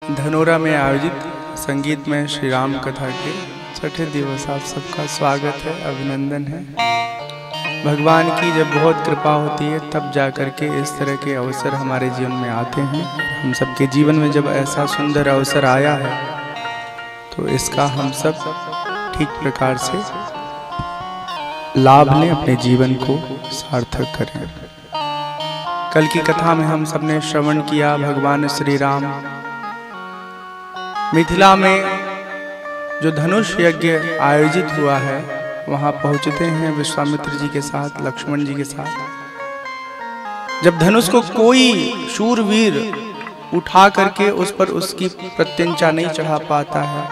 धनोरा में आयोजित संगीत में श्री राम कथा के छठे दिवस आप सबका स्वागत है, अभिनंदन है। भगवान की जब बहुत कृपा होती है तब जाकर के इस तरह के अवसर हमारे जीवन में आते हैं। हम सबके जीवन में जब ऐसा सुंदर अवसर आया है तो इसका हम सब ठीक प्रकार से लाभ लें, अपने जीवन को सार्थक करें। कल की कथा में हम सबने श्रवण किया, भगवान श्री राम मिथिला में जो धनुष यज्ञ आयोजित हुआ है वहां पहुंचते हैं विश्वामित्र जी के साथ, लक्ष्मण जी के साथ। जब धनुष को कोई शूरवीर उठा करके उस पर उसकी प्रत्यंचा नहीं चढ़ा पाता है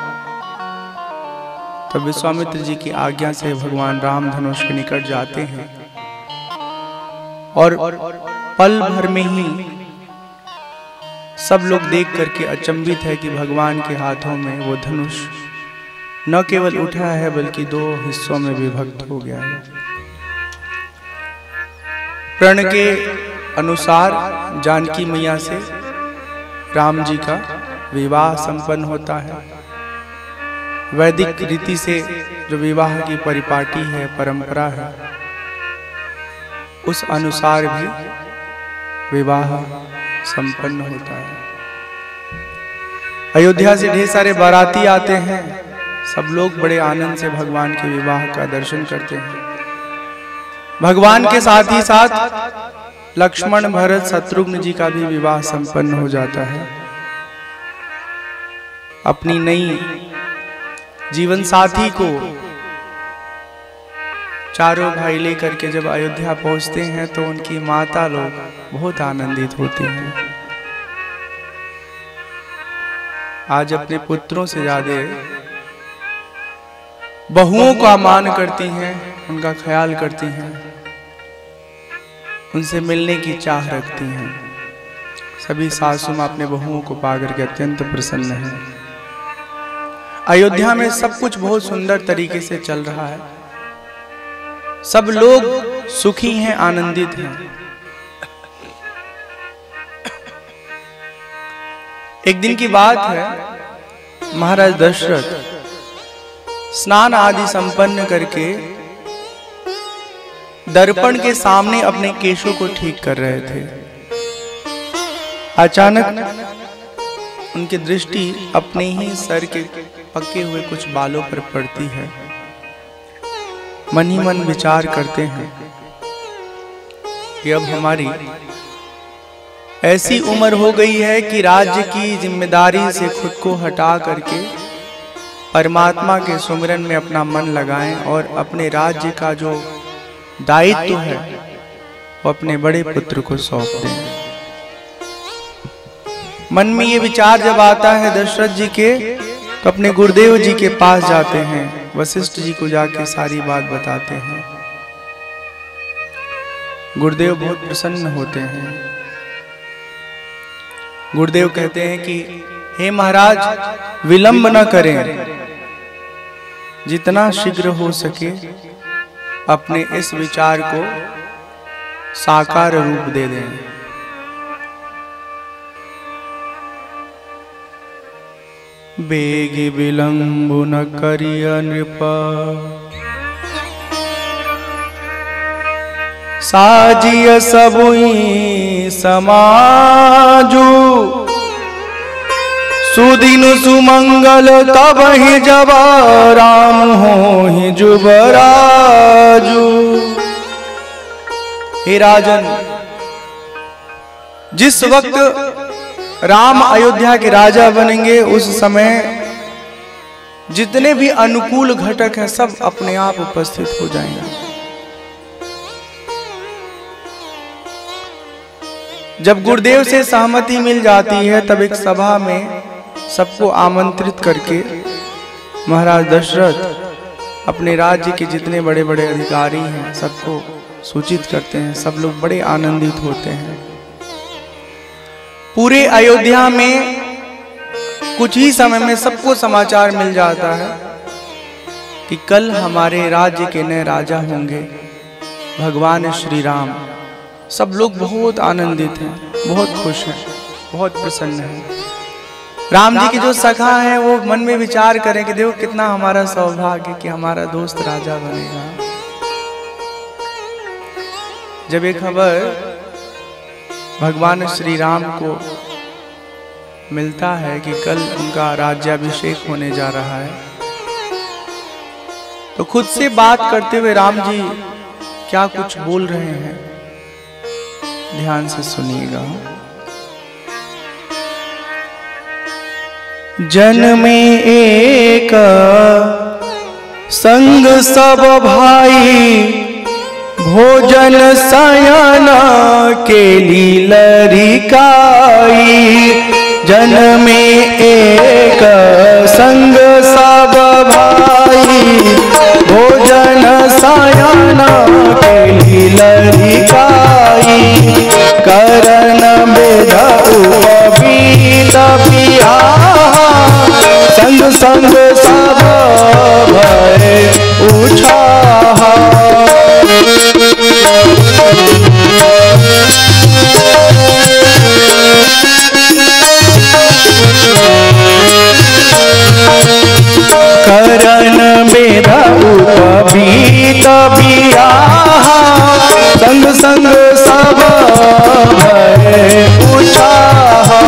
तब विश्वामित्र जी की आज्ञा से भगवान राम धनुष के निकट जाते हैं और पल भर में ही सब लोग देख करके अचंभित है कि भगवान के हाथों में वो धनुष न केवल उठा है बल्कि दो हिस्सों में विभक्त हो गया है। प्रण के अनुसार जानकी मैया से राम जी का विवाह संपन्न होता है। वैदिक रीति से जो विवाह की परिपाटी है, परंपरा है, उस अनुसार भी विवाह संपन्न होता है। अयोध्या से ढेर सारे बाराती आते हैं, सब लोग बड़े आनंद से भगवान के विवाह का दर्शन करते हैं। भगवान के साथ ही साथ लक्ष्मण, भरत, शत्रुघ्न जी का भी विवाह संपन्न हो जाता है। अपनी नई जीवन साथी को चारों भाई लेकर के जब अयोध्या पहुंचते हैं तो उनकी माता लोग बहुत आनंदित होती हैं। आज अपने पुत्रों से ज्यादा बहुओं का मान करती हैं, उनका ख्याल करती हैं, उनसे मिलने की चाह रखती हैं। सभी सासू मां अपने बहुओं को पाकर के अत्यंत प्रसन्न हैं। अयोध्या में सब कुछ बहुत सुंदर तरीके से चल रहा है, सब लोग सुखी हैं, आनंदित हैं। एक दिन की बात है, महाराज दशरथ स्नान आदि संपन्न करके दर्पण के सामने अपने केशों को ठीक कर रहे थे। अचानक उनकी दृष्टि अपने ही सर के पके हुए कुछ बालों पर पड़ती है। मन ही मन विचार करते हैं कि अब हमारी ऐसी उम्र हो गई है कि राज्य की जिम्मेदारी से खुद को हटा करके परमात्मा के सुमिरन में अपना मन लगाएं और अपने राज्य का जो दायित्व है वो अपने बड़े पुत्र को सौंप दें। मन में ये विचार जब आता है दशरथ जी के तो अपने गुरुदेव जी के पास जाते हैं, वशिष्ठ जी को जाके सारी बात बताते हैं। गुरुदेव बहुत प्रसन्न होते हैं। गुरुदेव कहते हैं कि हे महाराज, विलंब न करें, जितना शीघ्र हो सके अपने इस विचार को साकार रूप दे दें। बेगी विलंब न करिय नृप, साजिय सबुई समाजू, सुदिन सुमंगल तब ही जब राम हो ही जुबराजू। हे राजन, जिस वक्त राम अयोध्या के राजा बनेंगे उस समय जितने भी अनुकूल घटक हैं सब अपने आप उपस्थित हो जाएंगे। जब गुरुदेव से सहमति मिल जाती है तब एक सभा में सबको आमंत्रित करके महाराज दशरथ अपने राज्य के जितने बड़े बड़े अधिकारी हैं सबको सूचित करते हैं। सब लोग बड़े आनंदित होते हैं। पूरे अयोध्या में कुछ ही समय में सबको समाचार मिल जाता है कि कल हमारे राज्य के नए राजा होंगे, भगवान श्री राम। सब लोग बहुत आनंदित हैं, बहुत खुश हैं, बहुत प्रसन्न हैं। राम जी की जो सखा है वो मन में विचार करें कि देखो कितना हमारा सौभाग्य कि हमारा दोस्त राजा बनेगा। जब ये खबर भगवान श्री राम को मिलता है कि कल उनका राज्याभिषेक होने जा रहा है, तो खुद से बात करते हुए राम जी क्या कुछ बोल रहे हैं, ध्यान से सुनिएगा। जन में एक संग सब भाई, भोजन शयन के लीलरिकाई। जन में एक संग सब भाई, भोजन शयन के लीलरिकाई। करन बेद उपवीत बिहार, संग संग सब भय उछाहा। करन बेद उपवीत बिहार, संग संग सब भय उछाहा।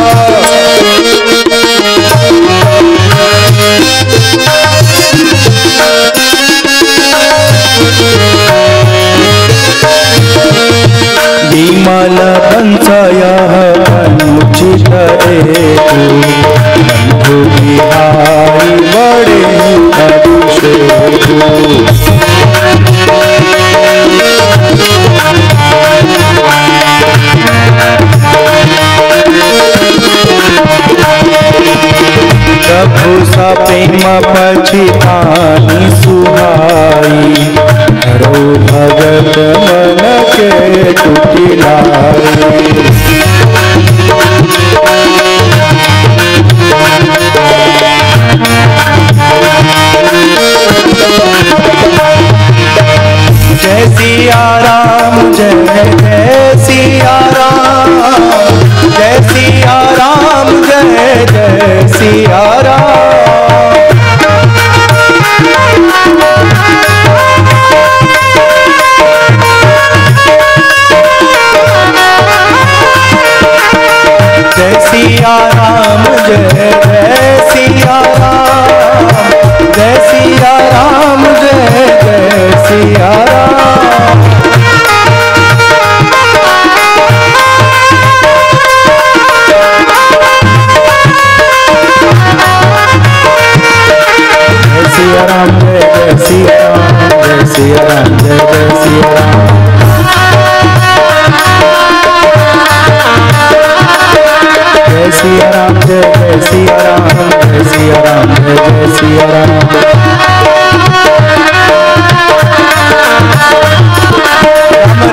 विमल पंचय अनुचित हेतु, बंधु बिहारी बड़े अभिषेकु। प्रभु सप्रेम पछितानि सुहाई, हरो भगत मन के टुटिलाई। जय सिया राम, जय जय सिया राम, जय सिया राम, जय जय सिया राम। जय सिया राम, जय जय सिया राम, जय सिया राम, जय जय सिया राम। जय सिया राम, जय जय सिया राम, जय सिया राम, जय जय सिया राम। जय सिया राम, जय जय सिया राम, जय सिया राम, जय जय सिया राम।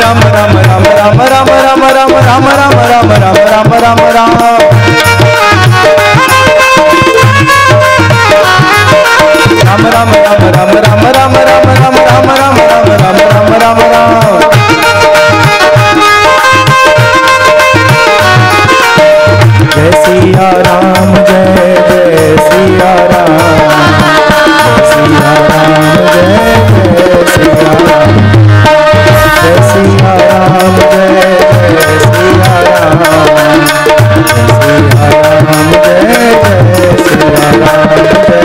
राम राम राम राम राम राम राम राम राम राम राम राम राम राम राम। राम राम राम राम राम राम राम राम राम राम राम राम राम राम राम। जय सिया राम, जय जय सिया राम, जय सिया राम, जय जय सिया राम। जय सिया राम, जय जय सिया राम, जय सिया राम, जय जय सिया राम, जय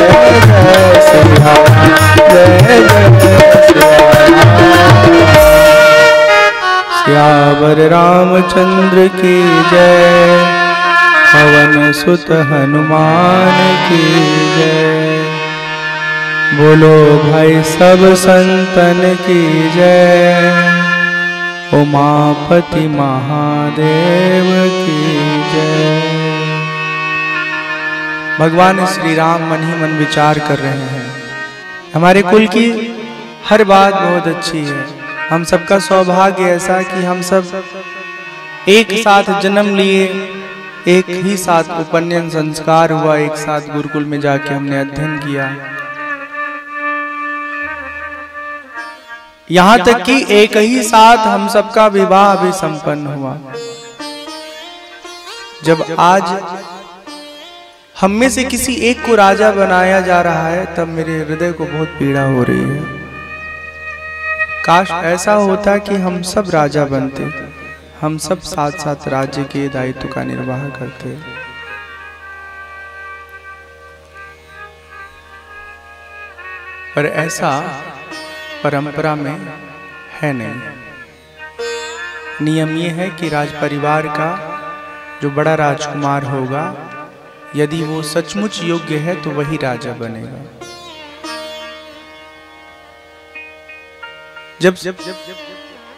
जय सिया राम, जय जय सिया राम। सियावर रामचंद्र की जय, पवन सुत हनुमान की जय। बोलो भाई सब संतन की जय, उमापति महादेव की जय। भगवान श्री राम मन ही मन विचार कर रहे हैं, हमारे कुल की हर बात बहुत अच्छी है। हम सबका सौभाग्य ऐसा कि हम सब एक साथ जन्म लिए, एक ही साथ उपनयन संस्कार हुआ, एक साथ गुरुकुल में जाके हमने अध्ययन किया। यहाँ तक कि एक ही साथ हम सबका विवाह भी संपन्न हुआ। जब आज हम में से किसी एक को राजा बनाया जा रहा है, तब मेरे हृदय को बहुत पीड़ा हो रही है। काश ऐसा होता कि हम सब राजा बनते, हम सब साथ साथ राज्य के दायित्व का निर्वाह करते। पर ऐसा परंपरा में है नहीं। नियम ये है कि राज परिवार का जो बड़ा राजकुमार होगा, यदि वो सचमुच योग्य है तो वही राजा बनेगा। जब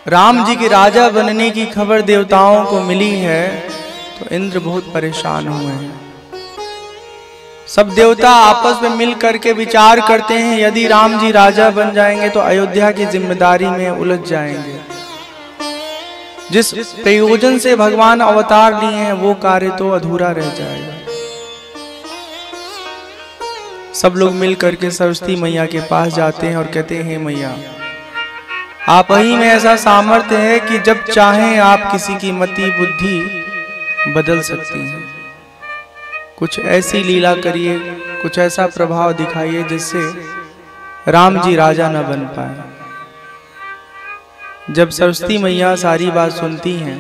राम जी के राजा बनने की खबर देवताओं को मिली है तो इंद्र बहुत परेशान हुए हैं। सब देवता आपस में मिल करके विचार करते हैं, यदि राम जी राजा बन जाएंगे तो अयोध्या की जिम्मेदारी में उलझ जाएंगे। जिस प्रयोजन से भगवान अवतार लिए हैं वो कार्य तो अधूरा रह जाएगा। सब लोग मिल करके सरस्वती मैया के पास जाते हैं और कहते हैं, मैया आप ही में ऐसा सामर्थ्य है कि जब चाहें आप किसी की मति बुद्धि बदल सकती हैं। कुछ ऐसी लीला करिए, कुछ ऐसा प्रभाव दिखाइए जिससे राम जी राजा न बन पाए। जब सरस्वती मैया सारी बात सुनती हैं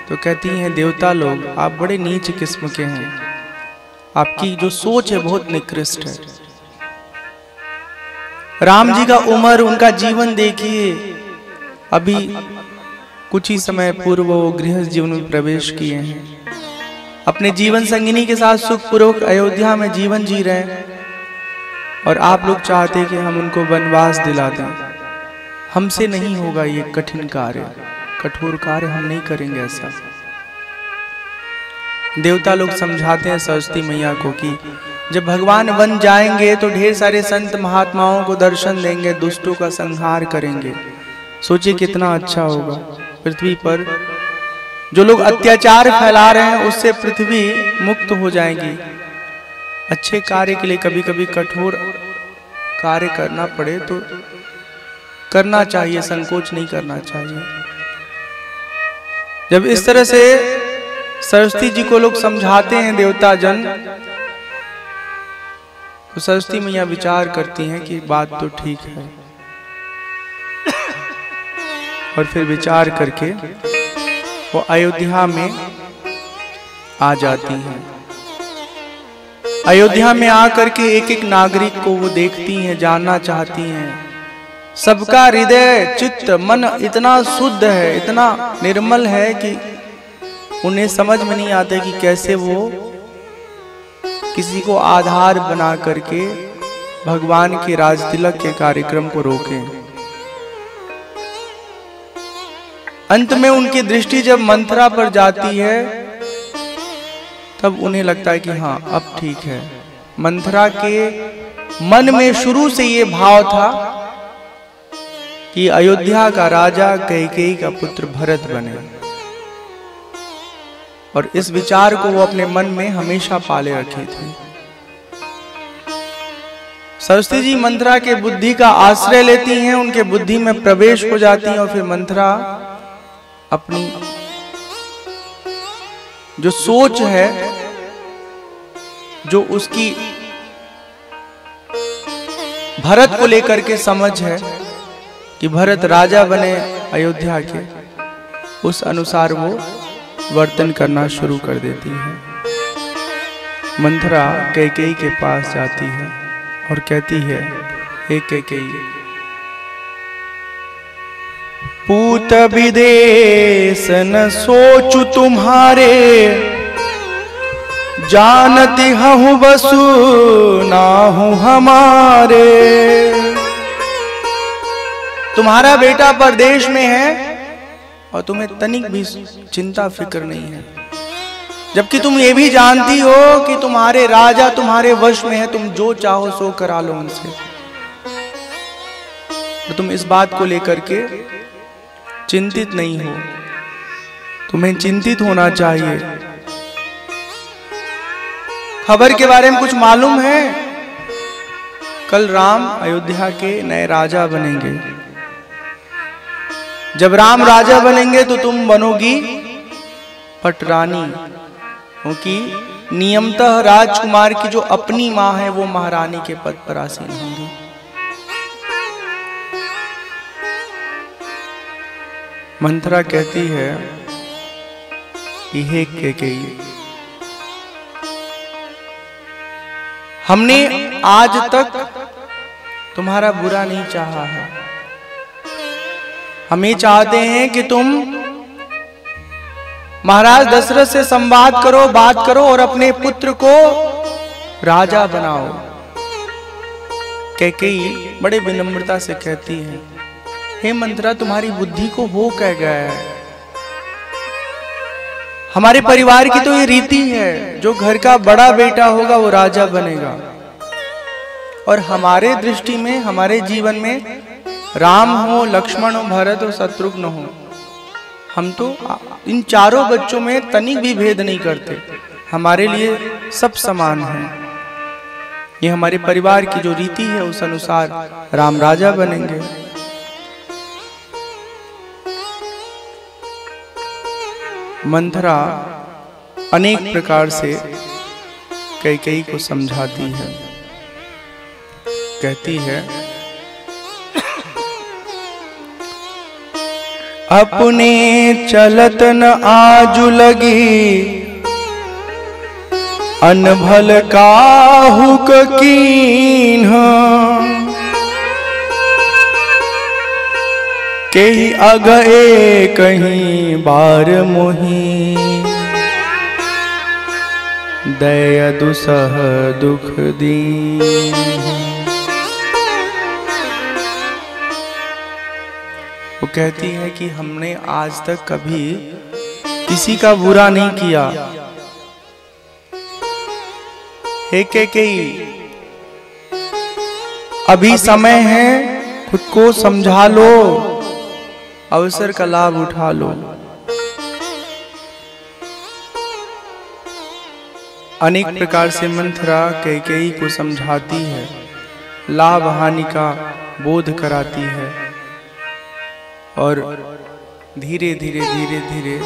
तो कहती हैं, देवता लोग आप बड़े नीच किस्म के हैं, आपकी जो सोच है बहुत निकृष्ट है। राम जी का उम्र, उनका जीवन देखिए, अभी कुछ ही समय पूर्व वो गृहस्थ जीवन में प्रवेश किए हैं, अपने जीवन संगिनी के साथ सुखपूर्वक अयोध्या में जीवन जी रहे हैं, और आप लोग चाहते हैं कि हम उनको वनवास दिला दें। हमसे नहीं होगा ये कठिन कार्य, कठोर कार्य हम नहीं करेंगे ऐसा। देवता लोग समझाते हैं सरस्वती मैया को कि जब भगवान वन जाएंगे तो ढेर सारे संत महात्माओं को दर्शन देंगे, दुष्टों का संहार करेंगे। सोचिए कितना अच्छा होगा। पृथ्वी पर जो लोग अत्याचार फैला रहे हैं उससे पृथ्वी मुक्त हो जाएगी। अच्छे कार्य के लिए कभी कभी कठोर कार्य करना पड़े तो करना चाहिए, संकोच नहीं करना चाहिए। जब इस तरह से सरस्वती जी को लोग समझाते हैं देवता जन, तो सरस्वती मैया विचार करती हैं कि बात तो ठीक है, और फिर विचार करके वो अयोध्या में आ जाती हैं। अयोध्या में आकर के एक एक नागरिक को वो देखती हैं, जानना चाहती हैं। सबका हृदय चित्त मन इतना शुद्ध है, इतना निर्मल है कि उन्हें समझ में नहीं आता कि कैसे वो किसी को आधार बना करके भगवान के राजतिलक के कार्यक्रम को रोकें। अंत में उनकी दृष्टि जब मंथरा पर जाती है तब उन्हें लगता है कि हाँ अब ठीक है। मंथरा के मन में शुरू से ये भाव था कि अयोध्या का राजा कैकेयी का पुत्र भरत बने, और इस विचार को वो अपने मन में हमेशा पाले रखी थी। सरस्वती जी मंथरा के बुद्धि का आश्रय लेती हैं, उनके बुद्धि में प्रवेश हो जाती हैं, और फिर मंथरा अपनी जो सोच है, जो उसकी भरत को लेकर के समझ है कि भरत राजा बने अयोध्या के, उस अनुसार वो वर्तन करना शुरू कर देती है। मंथरा कैकेयी के पास जाती है और कहती है, हे कैकेयी, पूत विदेश न सोचु तुम्हारे, जानती हूँ बसु ना हूँ हमारे। तुम्हारा बेटा परदेश में है और तुम्हें तनिक भी चिंता फिक्र नहीं है, जबकि तुम ये भी जानती हो कि तुम्हारे राजा तुम्हारे वश में है, तुम जो चाहो सो करा लो उनसे। तो तुम इस बात को लेकर के चिंतित नहीं हो, तुम्हें चिंतित होना चाहिए। खबर के बारे में कुछ मालूम है? कल राम अयोध्या के नए राजा बनेंगे। जब राम राजा बनेंगे तो तुम बनोगी पटरानी, क्योंकि नियमतः राजकुमार की जो अपनी मां है वो महारानी के पद पर आसीन होंगी। मंथरा कहती है कि हे कैकेयी, हमने आज तक तुम्हारा बुरा नहीं चाहा है। हम ये चाहते हैं कि तुम महाराज दशरथ से संवाद करो, बात करो और अपने पुत्र को राजा बनाओ। कैकेयी बड़े विनम्रता से कहती है, हे मंथरा, तुम्हारी बुद्धि को हो क्या गया है? हमारे परिवार की तो ये रीति है, जो घर का बड़ा बेटा होगा वो राजा बनेगा। और हमारे दृष्टि में, हमारे जीवन में राम हो, लक्ष्मण हो, भरत हो, शत्रुघ्न हो, हम तो इन चारों बच्चों में तनिक भी भेद नहीं करते। हमारे लिए सब समान है। ये हमारे परिवार की जो रीति है उस अनुसार राम राजा बनेंगे। मंथरा अनेक प्रकार से कैकेयी को समझाती है। कहती है, अपने चलत न आजु लगी, अनभल काहुक कीन्ह, केहि अगए कहीं बार मोही, दया दुसह दुख दीन्ह। वो कहती है कि हमने आज तक कभी किसी का बुरा नहीं किया। हे कैकेयी, अभी समय है, खुद को समझा लो, अवसर का लाभ उठा लो। अनेक प्रकार से मंथरा कैकेयी को समझाती है, लाभ हानि का बोध कराती है और धीरे धीरे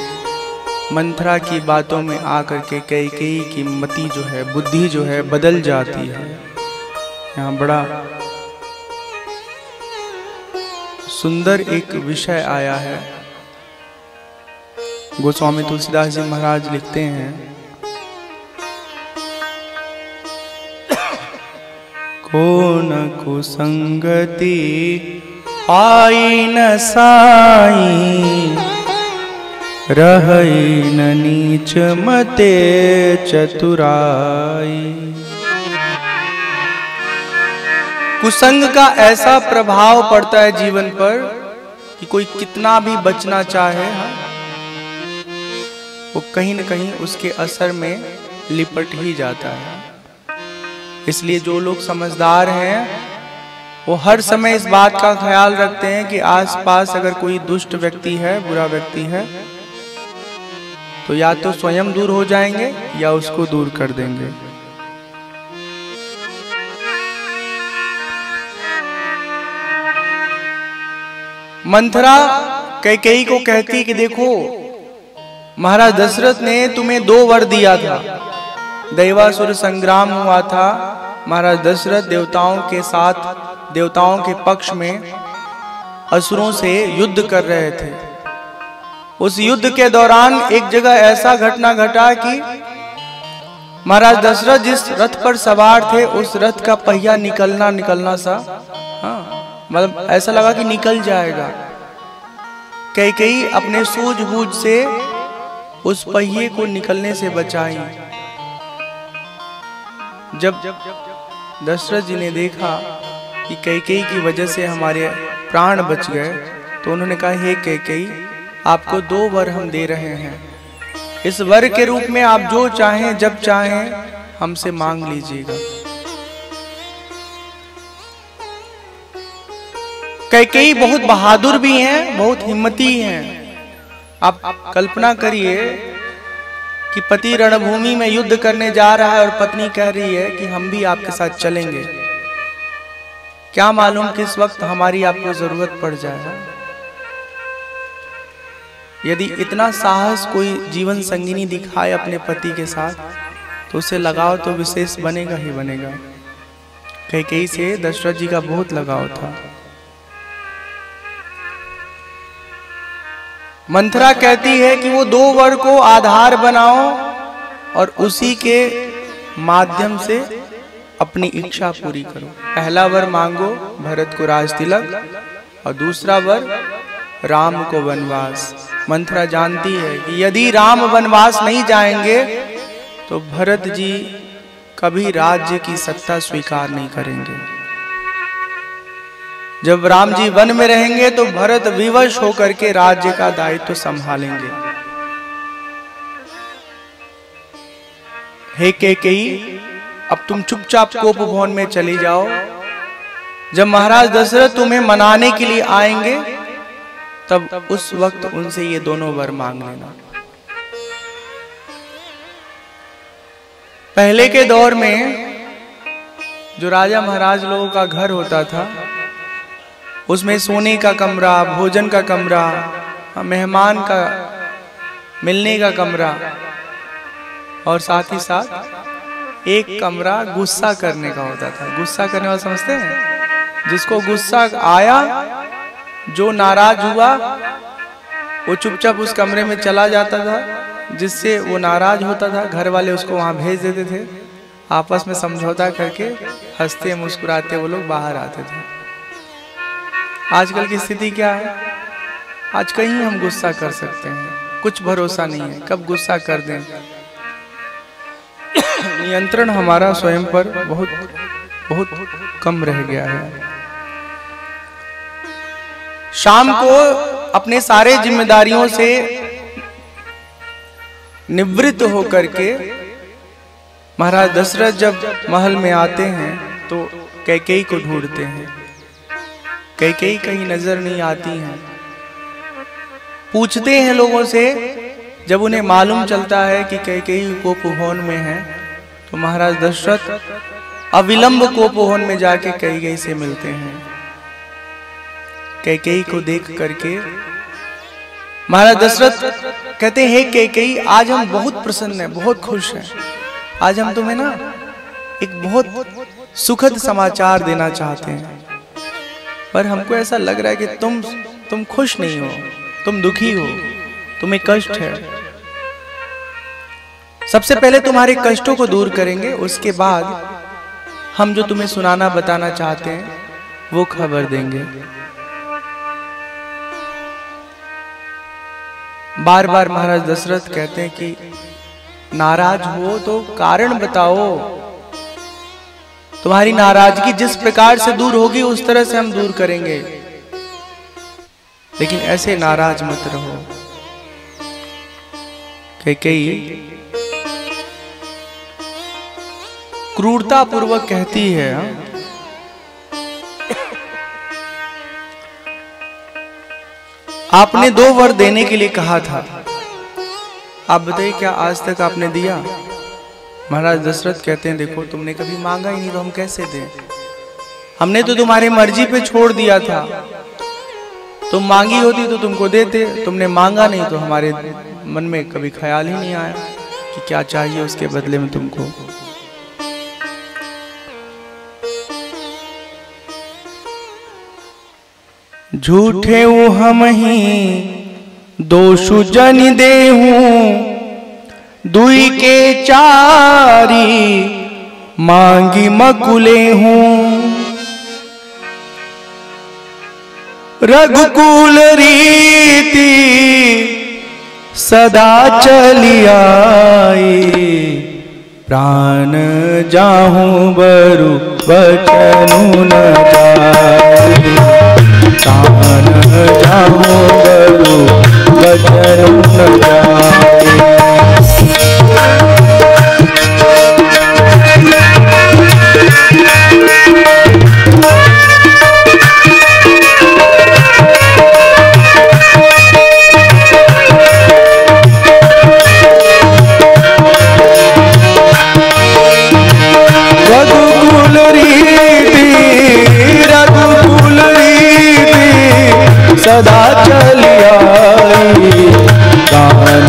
मंथरा की बातों में आकर के कैकेयी की मति जो है, बुद्धि जो है, बदल जाती है। यहाँ बड़ा सुंदर एक विषय आया है। गोस्वामी तुलसीदास जी महाराज लिखते हैं, कौन कुसंगति आई न साई, रहई न नीच मते चतुराई। कुसंग का ऐसा प्रभाव पड़ता है जीवन पर कि कोई कितना भी बचना चाहे, वो कहीं न कहीं उसके असर में लिपट ही जाता है। इसलिए जो लोग समझदार हैं वो हर समय इस बात का ख्याल रखते हैं कि आसपास अगर कोई दुष्ट व्यक्ति है, बुरा व्यक्ति है, तो या तो स्वयं दूर हो जाएंगे या उसको दूर कर देंगे। मंथरा कैकेयी को कहती कि देखो, महाराज दशरथ ने तुम्हें 2 वर दिया था। दैवासुर संग्राम हुआ था, महाराज दशरथ देवताओं के साथ, देवताओं के पक्ष में असुरों से युद्ध कर रहे थे। उस युद्ध के दौरान एक जगह ऐसा घटना घटा कि महाराज दशरथ जिस रथ पर सवार थे उस रथ का पहिया निकलना सा, मतलब ऐसा लगा कि निकल जाएगा। कैकेयी अपने सूझबूझ से उस पहिए को निकलने से बचाई। जब दशरथ जी ने देखा कि कैकेयी की वजह से हमारे प्राण बच गए, तो उन्होंने कहा, हे कैकेयी, आपको 2 वर हम दे रहे हैं। इस वर के रूप में आप जो चाहें, जब चाहें, हमसे मांग लीजिएगा। कैकेयी बहुत बहादुर भी हैं, बहुत हिम्मती हैं। आप कल्पना करिए कि पति रणभूमि में युद्ध करने जा रहा है और पत्नी कह रही है कि हम भी आपके साथ चलेंगे। क्या मालूम किस वक्त हमारी आपको जरूरत पड़ जाए। यदि इतना साहस कोई जीवन संगिनी दिखाए अपने पति के साथ, तो उससे लगाव तो विशेष बनेगा ही बनेगा। कैकेयी से दशरथ जी का बहुत लगाव था। मंथरा कहती है कि वो 2 वर को आधार बनाओ और उसी के माध्यम से अपनी इच्छा पूरी करो। पहला वर मांगो भरत को राज तिलक और दूसरा वर राम को वनवास। मंथरा जानती है कि यदि राम वनवास नहीं जाएंगे तो भरत जी कभी राज्य की सत्ता स्वीकार नहीं करेंगे। जब राम जी वन में रहेंगे तो भरत विवश होकर के राज्य का दायित्व संभालेंगे। हे कैकेयी, अब तुम चुपचाप कोप भवन में चली जाओ। जब महाराज दशरथ तुम्हें मनाने के लिए आएंगे तब उस वक्त उनसे ये दोनों वर मांग लेना। पहले के दौर में जो राजा महाराज लोगों का घर होता था उसमें सोने का कमरा, भोजन का कमरा, मेहमान का मिलने का कमरा और साथ ही साथ एक कमरा गुस्सा करने का होता था। गुस्सा करने वाला समझते हैं? जिसको गुस्सा आया, जो नाराज हुआ वो चुपचाप उस कमरे में चला जाता था। जिससे वो नाराज होता था घर वाले उसको वहां भेज देते थे। आपस में समझौता करके हंसते मुस्कुराते वो लोग बाहर आते थे। आजकल की स्थिति क्या है? आज कहीं हम गुस्सा कर सकते हैं, कुछ भरोसा नहीं है कब गुस्सा कर दें। नियंत्रण हमारा स्वयं पर बहुत बहुत कम रह गया है। शाम को अपने सारे जिम्मेदारियों से निवृत्त होकर के महाराज दशरथ जब महल में आते हैं तो कैकेयी को ढूंढते हैं। कैकेयी कहीं नजर नहीं आती हैं। पूछते हैं लोगों से। जब उन्हें मालूम चलता है कि कैकेयी कोपभवन में है तो महाराज दशरथ अविलंब कोपभवन में जाके कैकेयी से मिलते हैं। कैकेयी को देख करके महाराज दशरथ कहते हैं, हे कैकेयी, आज हम बहुत प्रसन्न हैं, बहुत खुश हैं। आज हम तुम्हें ना एक बहुत सुखद समाचार देना चाहते हैं, पर हमको ऐसा लग रहा है कि तुम खुश नहीं हो, तुम दुखी हो, तुम्हें कष्ट है। सबसे पहले तुम्हारे कष्टों को दूर करेंगे, उसके बाद हम जो तुम्हें सुनाना बताना चाहते हैं वो खबर देंगे। बार बार महाराज दशरथ कहते हैं कि नाराज हो तो कारण बताओ। तुम्हारी नाराजगी जिस प्रकार से दूर होगी उस तरह से हम दूर करेंगे, लेकिन ऐसे नाराज मत रहो। कैकेयी क्रूरता पूर्वक कहती है, आपने 2 वर देने के लिए कहा था, आप बताइए क्या आज तक आपने दिया? महाराज दशरथ कहते हैं, देखो तुमने कभी मांगा ही नहीं तो हम कैसे दें? हमने तो तुम्हारी मर्जी पे छोड़ दिया था। तुम मांगी होती तो तुमको देते, तुमने मांगा नहीं तो हमारे मन में कभी ख्याल ही नहीं आया कि क्या चाहिए उसके बदले में तुमको। झूठे वो हम ही दोषु जन देहूं, दुई के चारी मांगी मकुले हूं। रघुकुल रीति सदा चली आई, प्राण जाहूं बरु बचनु न जाए। प्राण जाहूं बरु बचनु न जाए। सदा चली आई, प्राण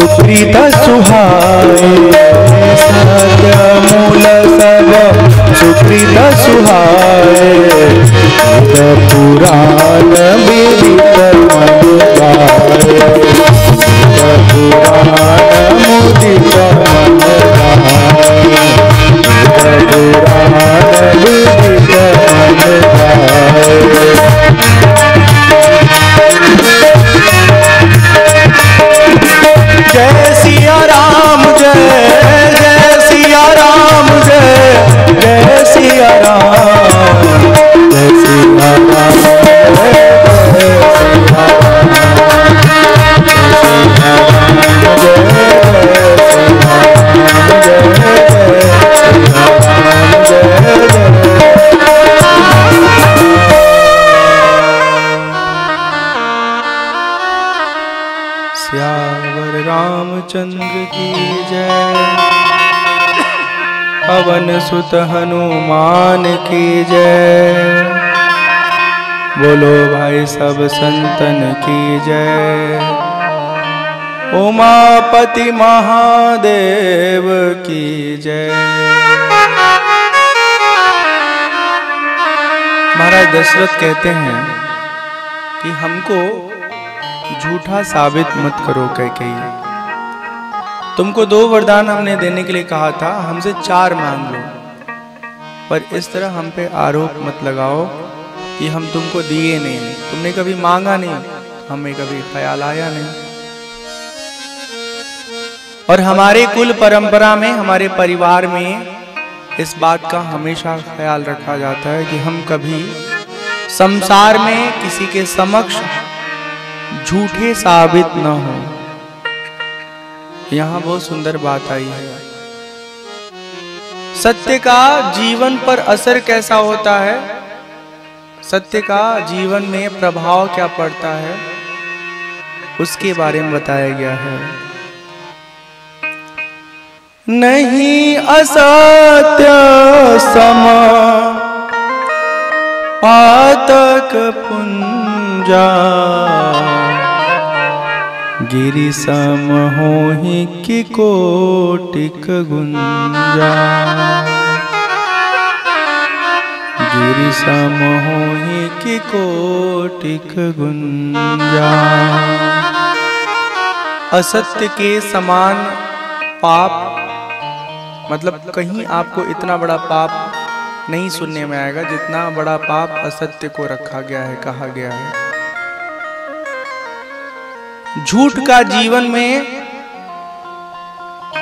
सुकृत सुहाए, सत्य मूल सब सुकृत सुहाए, पुराण विदित मन गाए, पुराण मुदित मन गाए, पुराण विदित मन गाए। जय सिया राम जय, जय सिया राम जय, जय सिया राम, जय सिया राम जय, जय सिया राम, जय सियावर रामचंद्र की जय, पवन सुत हनुमान की जय, बोलो भाई सब संतन की जय, उमापति महादेव की जय। महाराज दशरथ कहते हैं कि हमको झूठा साबित मत करो कैकेयी, तुमको 2 वरदान हमने देने के लिए कहा था, हमसे 4 मांग लो, पर इस तरह हम पे आरोप मत लगाओ कि हम तुमको दिए नहीं, तुमने कभी मांगा नहीं, हमें कभी ख्याल आया नहीं। और हमारे कुल परंपरा में, हमारे परिवार में इस बात का हमेशा ख्याल रखा जाता है कि हम कभी संसार में किसी के समक्ष झूठे साबित न हो। यहां बहुत सुंदर बात आई है। सत्य का जीवन पर असर कैसा होता है, सत्य का जीवन में प्रभाव क्या पड़ता है, उसके बारे में बताया गया है। नहीं असत्य सम पातक पुंजा, गिरि सम होहि कि कोटिक गुंजा, गिरि सम होहि कि कोटिक गुंजा। असत्य के समान पाप, मतलब कहीं आपको इतना बड़ा पाप नहीं सुनने में आएगा जितना बड़ा पाप असत्य को रखा गया है, कहा गया है। झूठ का जीवन में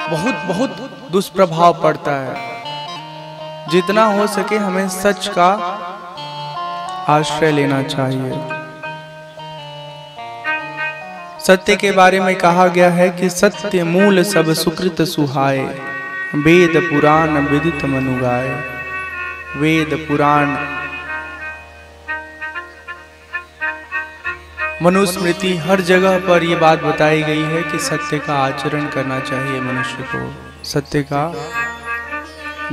बहुत बहुत दुष्प्रभाव पड़ता है। जितना हो सके हमें सच का आश्रय लेना चाहिए। सत्य के बारे में कहा गया है कि सत्य मूल सब सुकृत सुहाए, वेद पुराण विदित मनु गाए। वेद पुराण मनुस्मृति हर जगह पर यह बात बताई गई है कि सत्य का आचरण करना चाहिए मनुष्य को, सत्य का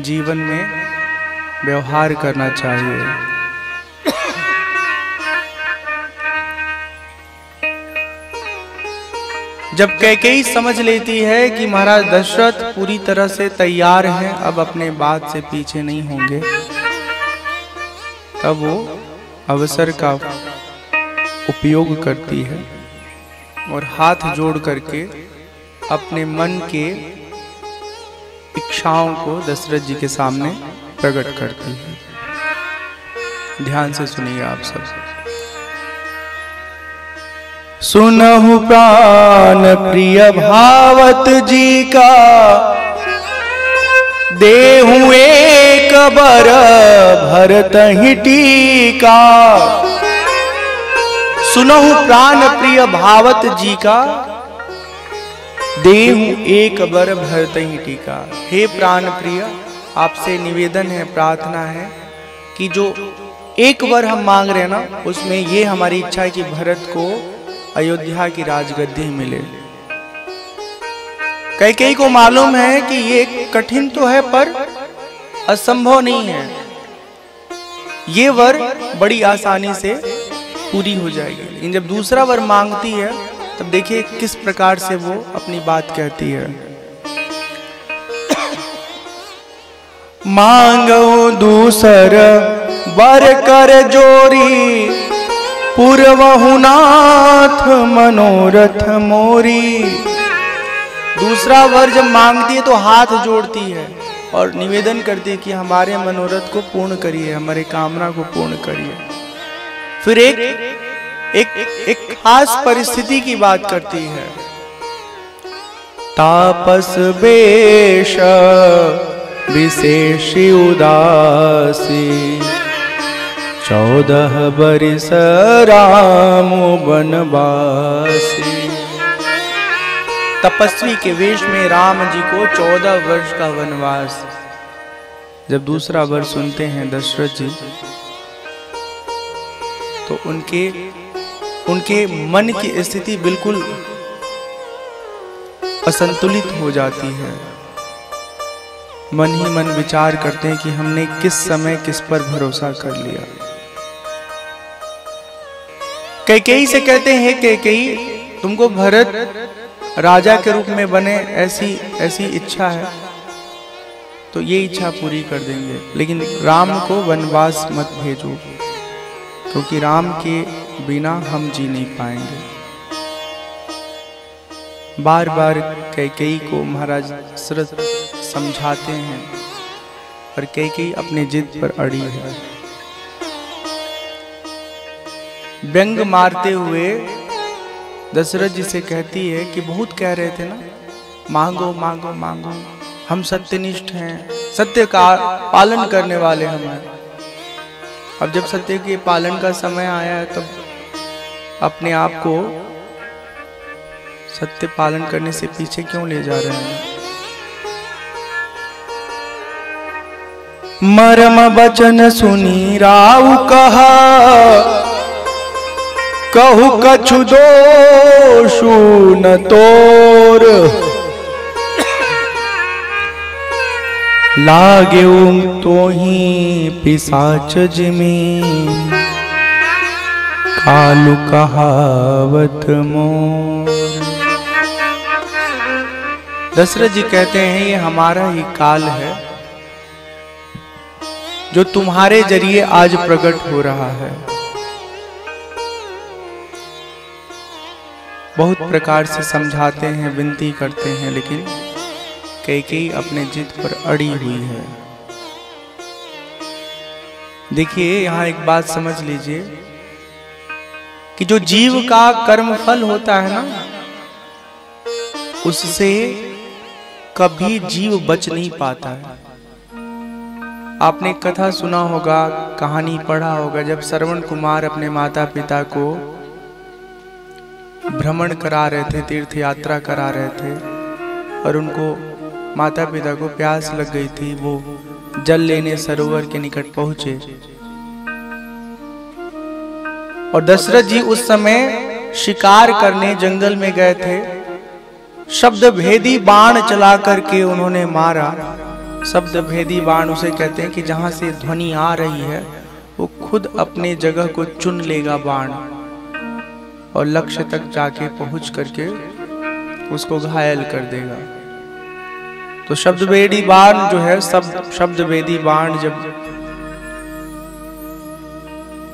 जीवन में व्यवहार करना चाहिए। जब कैकेयी समझ लेती है कि महाराज दशरथ पूरी तरह से तैयार हैं, अब अपने बात से पीछे नहीं होंगे, तब वो अवसर का उपयोग करती है और हाथ जोड़ करके अपने मन के इच्छाओं को दशरथ जी के सामने प्रकट करती है। ध्यान से सुनिए आप सब। सुनहु प्राण प्रिय भावत जी का, देहु एक बर भरतहि टीका। सुनहु प्राण प्रिय भावत जी का, देहु एक बर भरतहि टीका। हे प्राण प्रिय, आपसे निवेदन है, प्रार्थना है कि जो एक वर हम मांग रहे हैं ना, उसमें ये हमारी इच्छा है कि भरत को अयोध्या की राजगद्दी मिले। कैकेयी को मालूम है कि ये कठिन तो है पर असंभव नहीं है, ये वर बड़ी आसानी से पूरी हो जाएगी। लेकिन जब दूसरा वर मांगती है तब देखिए किस प्रकार से वो अपनी बात कहती है। मांगो दूसर वर कर जोरी, पूर्वहु नाथ मनोरथ मोरी। दूसरा वर जब मांगती है तो हाथ जोड़ती है और निवेदन करती है कि हमारे मनोरथ को पूर्ण करिए, हमारे कामना को पूर्ण करिए। फिर एक खास परिस्थिति की बात करती है। तापस बेश विशेष उदासी, 14 बरिस राम वनवासी। तपस्वी के वेश में राम जी को 14 वर्ष का वनवास। जब दूसरा वर्ष सुनते हैं दशरथ जी तो उनके मन की स्थिति बिल्कुल असंतुलित हो जाती है। मन ही मन विचार करते हैं कि हमने किस समय किस पर भरोसा कर लिया। कैकेयी से कहते हैं कैकेयी तुमको भरत राजा के रूप में बने ऐसी इच्छा है तो ये इच्छा पूरी कर देंगे, लेकिन राम को वनवास मत भेजो, क्योंकि राम के बिना हम जी नहीं पाएंगे। बार बार कैकेयी को महाराज दशरथ समझाते हैं और कैकेयी अपने जिद पर अड़ी है। व्यंग मारते हुए दशरथ जी से कहती है कि बहुत कह रहे थे ना, मांगो मांगो मांगो, हम सत्यनिष्ठ हैं, सत्य का पालन करने वाले हम हैं। अब जब सत्य के पालन का समय आया है तब अपने आप को सत्य पालन करने से पीछे क्यों ले जा रहे हैं। मरम बचन सुनी राउ कहा, कहु कछु दोषु न तोर। लागे तो ही पिशाच जिमी, कालु कहावत मोर। दशरथ जी कहते हैं ये हमारा ही काल है जो तुम्हारे जरिए आज प्रकट हो रहा है। बहुत प्रकार से समझाते हैं, विनती करते हैं, लेकिन कैकेयी अपने जिद पर अड़ी हुई है। देखिए यहाँ एक बात समझ लीजिए कि जो जीव का कर्म फल होता है ना, उससे कभी जीव बच नहीं पाता है। आपने कथा सुना होगा, कहानी पढ़ा होगा, जब श्रवण कुमार अपने माता पिता को भ्रमण करा रहे थे, तीर्थ यात्रा करा रहे थे और उनको माता पिता को प्यास लग गई थी। वो जल लेने सरोवर के निकट पहुंचे और दशरथ जी उस समय शिकार करने जंगल में गए थे। शब्द भेदी बाण चला करके उन्होंने मारा। शब्द भेदी बाण उसे कहते हैं कि जहां से ध्वनि आ रही है वो खुद अपने जगह को चुन लेगा बाण और लक्ष्य तक जाके पहुंच करके उसको घायल कर देगा। तो शब्द भेदी बाण जो है, शब्द भेदी बाण जब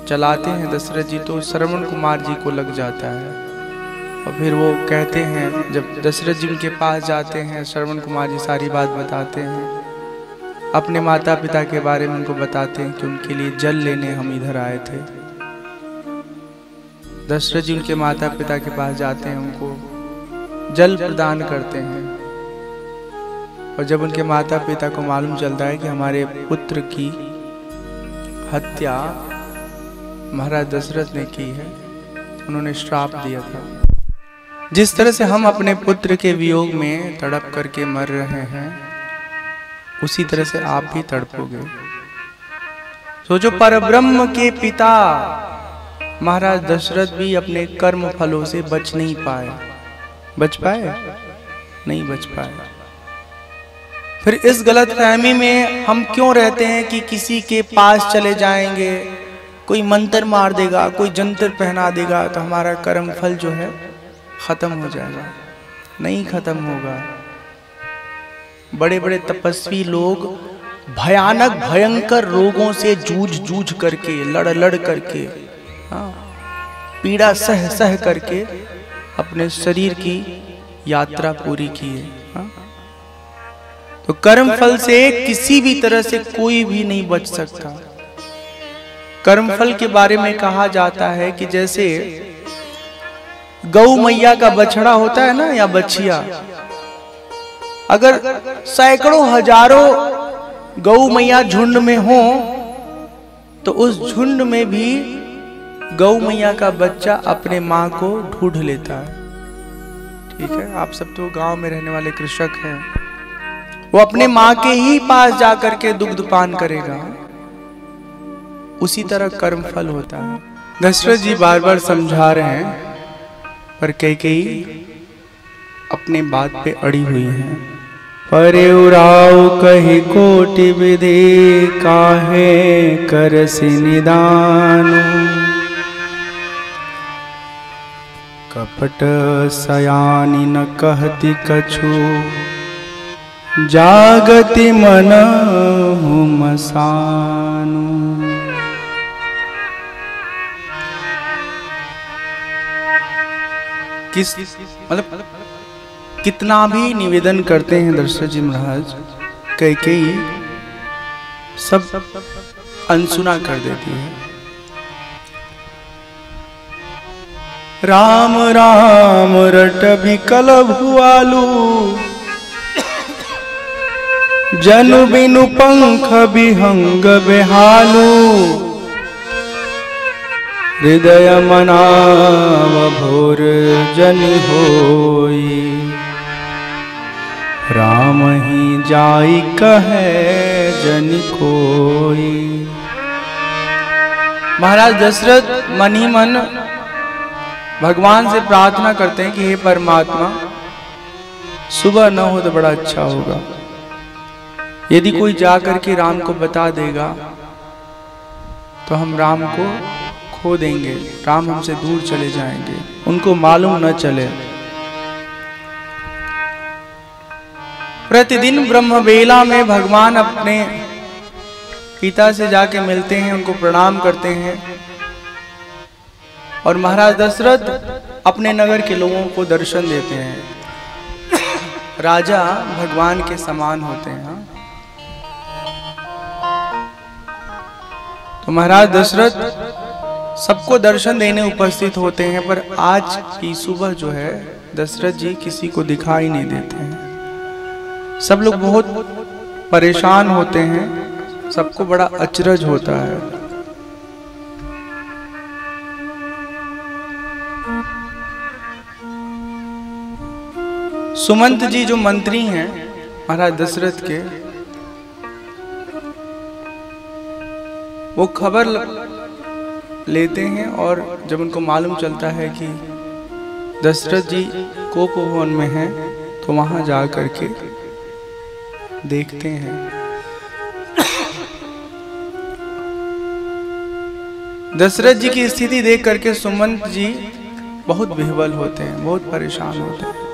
चलाते हैं दशरथ जी तो श्रवण कुमार जी को लग जाता है। और फिर वो कहते हैं, जब दशरथ जी उनके पास जाते हैं, श्रवण कुमार जी सारी बात बताते हैं, अपने माता पिता के बारे में उनको बताते हैं कि उनके लिए जल लेने हम इधर आए थे। दशरथ जी उनके माता पिता के पास जाते हैं, उनको जल प्रदान करते हैं। और जब उनके माता पिता को मालूम चलता है कि हमारे पुत्र की हत्या महाराज दशरथ ने की है, उन्होंने श्राप दिया था। जिस तरह से हम अपने पुत्र के वियोग में तड़प करके मर रहे हैं, उसी तरह से आप भी तड़पोगे। तो जो परब्रह्म के पिता महाराज दशरथ भी अपने कर्म फलों से बच नहीं पाए। बच पाए? नहीं बच पाए। फिर इस गलतफहमी में हम क्यों रहते हैं कि किसी के पास चले जाएंगे, कोई मंत्र मार देगा, कोई जंतर पहना देगा तो हमारा कर्म फल जो है खत्म हो जाएगा, नहीं खत्म होगा। बड़े बड़े तपस्वी लोग भयानक भयंकर रोगों से जूझ करके, लड़ करके, पीड़ा सह सह करके अपने शरीर की यात्रा पूरी की है। तो कर्म फल से किसी भी तरह से कोई भी नहीं बच सकता। कर्म फल के बारे में कहा जाता है कि जैसे गौ मैया का बछड़ा होता है ना, या बछिया, अगर सैकड़ों हजारों गौ मैया झुंड में हो तो उस झुंड में भी गौ मैया का बच्चा अपने माँ को ढूंढ लेता है। ठीक है, आप सब तो गांव में रहने वाले कृषक हैं, वो अपने माँ के ही पास जाकर के दुग्ध पान करेगा। उसी तरह कर्म फल होता है। दशरथ जी बार बार समझा रहे हैं, पर कैकेयी अपने बात पे अड़ी हुई है। परे उराव कही कोटि विधि, काहे करसि निदान। कपट सयानी न कहती कछु, जागति मन मसानु। मतलब कितना भी निवेदन करते हैं दशरथ जी महाराज, कैकेयी सब अनसुना कर देती है। राम राम रट विकल भुआलू, जनु बिनु पंख विहंग बेहालू। हृदय मनाव भोर जन होई, राम ही जाई कहे जन कोई। महाराज दशरथ मन ही मन भगवान से प्रार्थना करते हैं कि हे परमात्मा, सुबह न हो तो बड़ा अच्छा होगा। यदि कोई जाकर के राम को बता देगा तो हम राम को खो देंगे, राम हमसे दूर चले जाएंगे, उनको मालूम न चले। प्रतिदिन ब्रह्म वेला में भगवान अपने पिता से जाके मिलते हैं, उनको प्रणाम करते हैं, और महाराज दशरथ अपने नगर के लोगों को दर्शन देते हैं। राजा भगवान के समान होते हैं। तो महाराज दशरथ सबको दर्शन देने उपस्थित होते हैं, पर आज की सुबह जो है दशरथ जी किसी को दिखाई नहीं देते हैं। सब लोग बहुत परेशान होते हैं, सबको बड़ा अचरज होता है। सुमंत जी जो मंत्री हैं महाराज दशरथ के, वो खबर लेते हैं, और जब उनको मालूम चलता है कि दशरथ जी कोपवन में हैं, तो वहां जा करके देखते हैं। दशरथ जी की स्थिति देख करके सुमंत जी बहुत विह्वल होते हैं, बहुत परेशान होते हैं।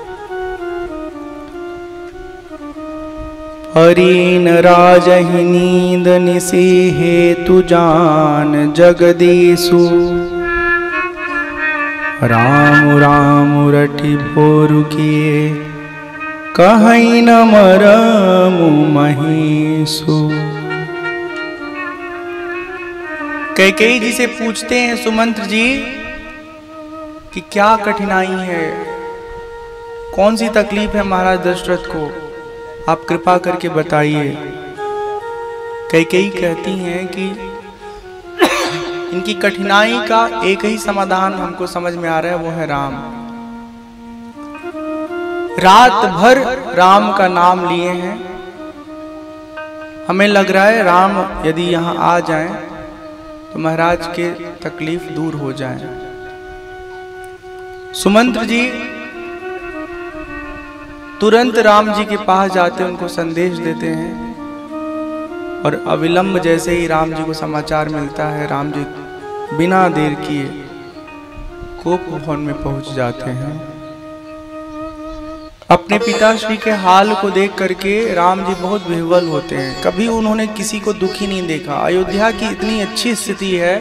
हरीन राजहि नींद निसी हेतु जान जगदीशु, राम राम रटि भोरु किए, कहीं न मरमु महीसु। कैकेयी जी से पूछते हैं सुमंत जी कि क्या कठिनाई है, कौन सी तकलीफ है महाराज दशरथ को, आप कृपा करके बताइए। कैकेयी कहती हैं कि इनकी कठिनाई का एक ही समाधान हमको समझ में आ रहा है, वो है राम। रात भर राम का नाम लिए हैं, हमें लग रहा है राम यदि यहाँ आ जाएं तो महाराज के तकलीफ दूर हो जाए। सुमंत्र जी तुरंत राम जी के पास जाते, उनको संदेश देते हैं, और अविलंब जैसे ही राम जी को समाचार मिलता है, राम जी बिना देर किए कोप भवन में पहुंच जाते हैं। अपने पिताश्री के हाल को देख करके राम जी बहुत विह्वल होते हैं। कभी उन्होंने किसी को दुखी नहीं देखा। अयोध्या की इतनी अच्छी स्थिति है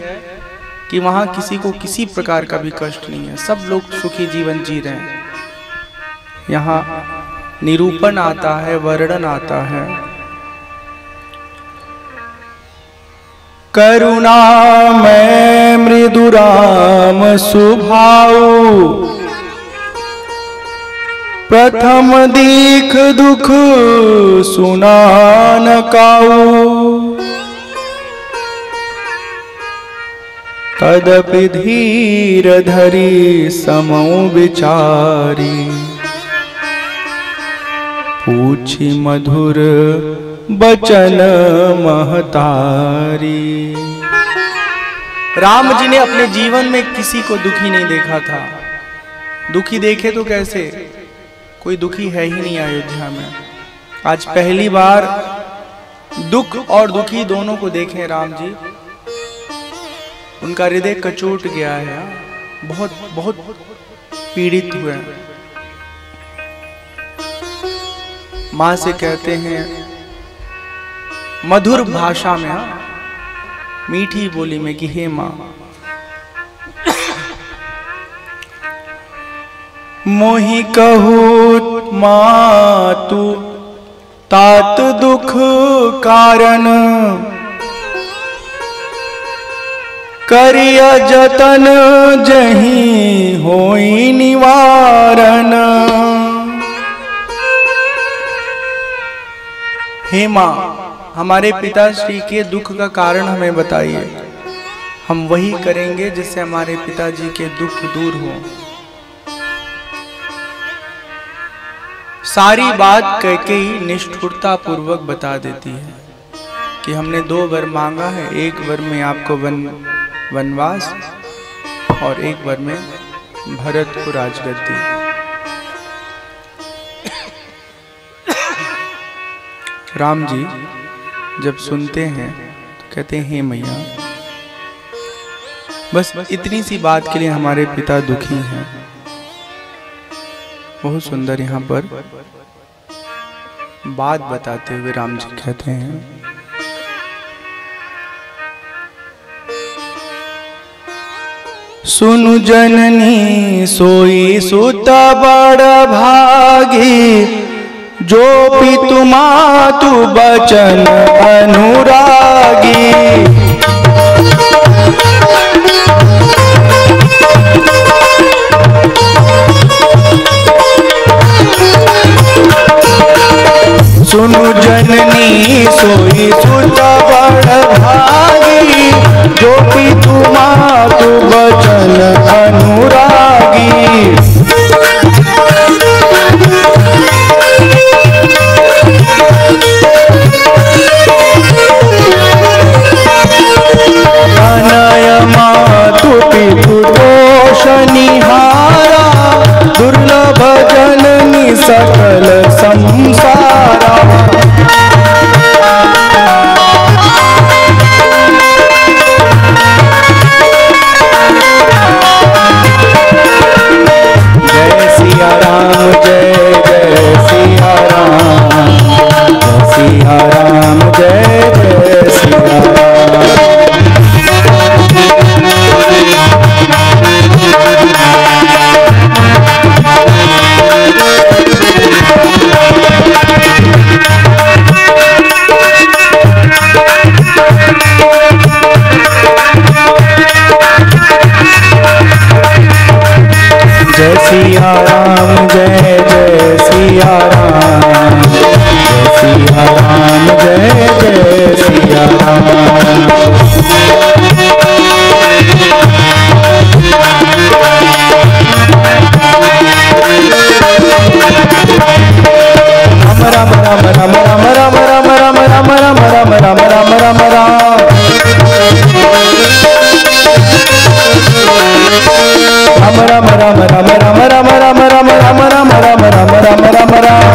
कि वहाँ किसी को किसी प्रकार का भी कष्ट नहीं है, सब लोग सुखी जीवन जी रहे हैं। यहाँ निरूपण आता है, वर्णन आता है। करुणा मैं मृदु राम सुभाऊ, प्रथम दीख दुख सुना न काऊ। तदपि धीर धरी समौ विचारी, पूछी मधुर बचन महतारी। राम जी ने अपने जीवन में किसी को दुखी नहीं देखा था। दुखी देखे तो कैसे, कोई दुखी है ही नहीं अयोध्या में। आज पहली बार दुख और दुखी दोनों को देखें राम जी। उनका हृदय कचोट गया है, बहुत बहुत पीड़ित हुए हैं। माँ से कहते हैं मधुर भाषा में, मीठी बोली में कि हे माँ, मोहि कहूत मातु तात दुख कारण, करिय जतन जहीं होई निवारण। हे माँ, हमारे पिताश्री के दुख का कारण हमें बताइए, हम वही करेंगे जिससे हमारे पिताजी के दुख दूर हो। सारी बात कैकेयी निष्ठुरता पूर्वक बता देती है कि हमने 2 वर मांगा है, एक वर में आपको वनवास और एक वर में भरत को राजगद्दी। राम जी जब सुनते हैं तो कहते हैं हे मैया, बस इतनी सी बात के लिए हमारे पिता दुखी हैं। बहुत सुंदर यहाँ पर बात बताते हुए राम जी कहते हैं, सुनु जननी सोई सुत बड़ भागी, जो पितु मातु बचन अनुरागी। सुनु जननी सोई सुत बड़ भागी, जो पितु मातु बचन अनुरागी। अनय मातु पितु दोष निहारा, दुर्लभ जननी सकल संसारा। जय सिया राम, जय जय सिया राम, जय सिया राम, जय जय सिया राम। जय सिया राम, जय जय सिया राम, जय सिया राम, जय जय सिया राम। राम राम राम राम राम राम राम राम राम राम राम राम राम राम। राम राम राम राम राम राम राम राम राम राम राम राम राम राम राम।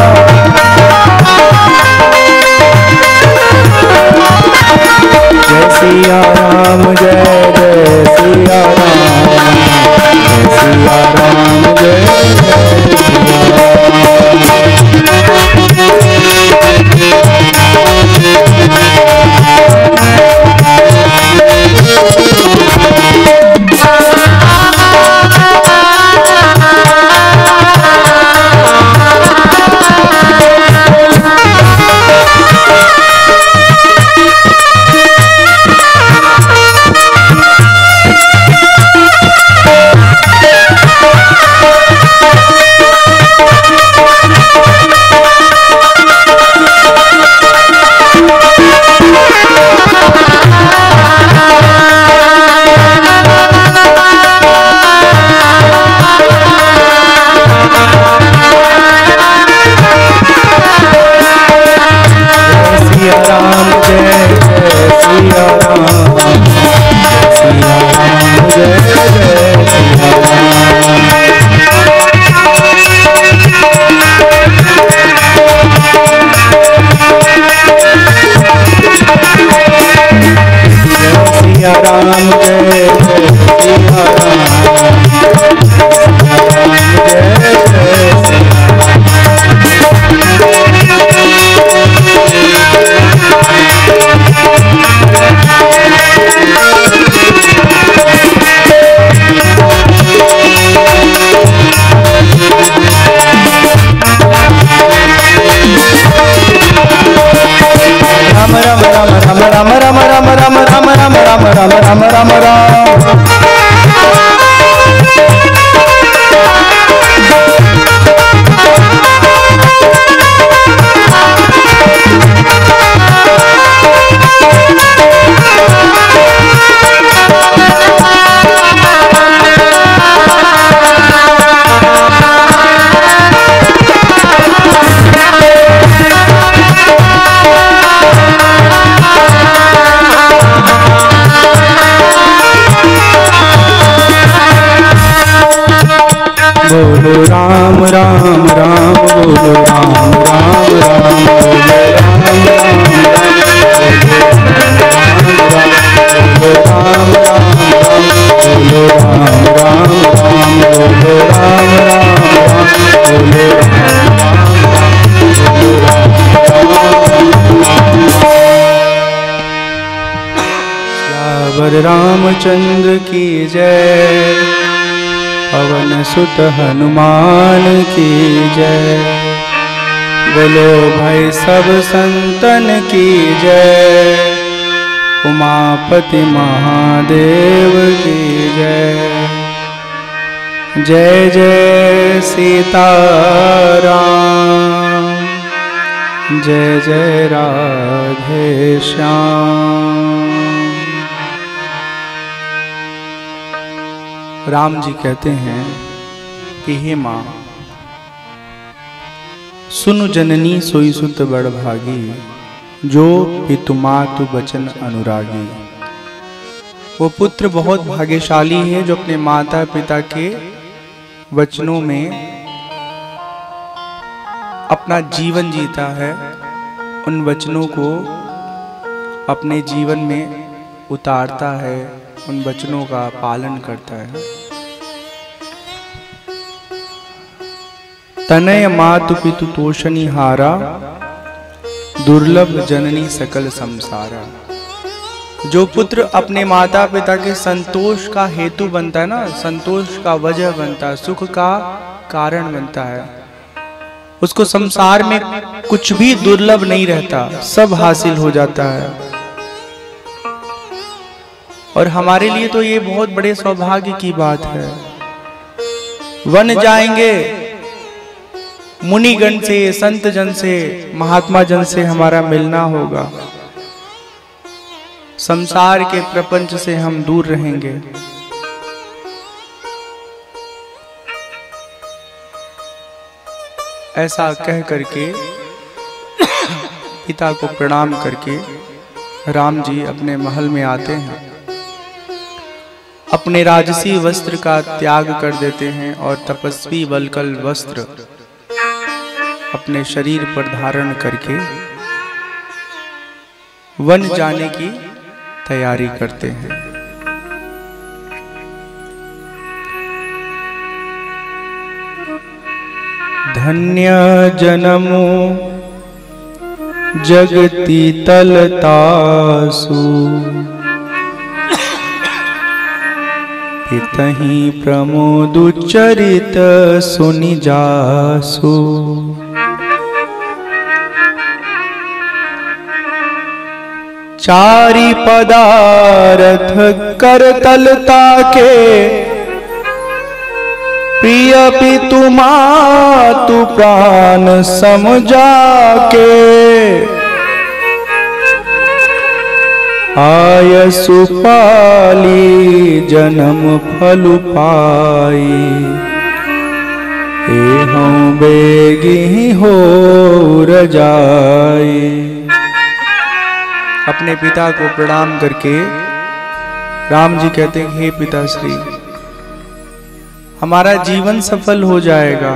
बोलो राम राम राम, बोलो राम राम राम, बोलो राम राम राम, बोलो राम राम राम, बोलो राम राम राम, बोलो श्यावर रामचंद्र की जय, पवन सुत हनुमान की जय, बोलो भाई सब संतन की जय, उमापति महादेव की जय। जय जय सीताराम, जय जय राधे श्याम। राम जी कहते हैं कि हे माँ, सुनु जननी सोई सुत बड़ भागी, जो पितु मातु बचन अनुरागी। वो पुत्र बहुत भाग्यशाली है जो अपने माता पिता के वचनों में अपना जीवन जीता है, उन वचनों को अपने जीवन में उतारता है, उन वचनों का पालन करता है। तनय मातु पितु तोषणी हारा, दुर्लभ जननी सकल संसारा। जो पुत्र अपने माता पिता के संतोष का हेतु बनता है ना, संतोष का वजह बनता है, सुख का कारण बनता है, उसको संसार में कुछ भी दुर्लभ नहीं रहता, सब हासिल हो जाता है। और हमारे लिए तो ये बहुत बड़े सौभाग्य की बात है। वन जाएंगे, मुनिगण से, संत जन से, महात्मा जन से हमारा मिलना होगा, संसार के प्रपंच से हम दूर रहेंगे। ऐसा कह करके पिता को प्रणाम करके राम जी अपने महल में आते हैं, अपने राजसी वस्त्र का त्याग कर देते हैं और तपस्वी वल्कल वस्त्र अपने शरीर पर धारण करके वन जाने की तैयारी करते हैं। धन्य जनमो जगति तलतासु, पितहि प्रमोदुच्चरित सुनि जासु। चारि पदारथ करतलता के, प्रिय पितु मातु प्राण समझा के। आयसु पाली जन्म फलु पाई, एहं बेगी हो रजाई। अपने पिता को प्रणाम करके राम जी कहते हैं, हे पिताश्री, हमारा जीवन सफल हो जाएगा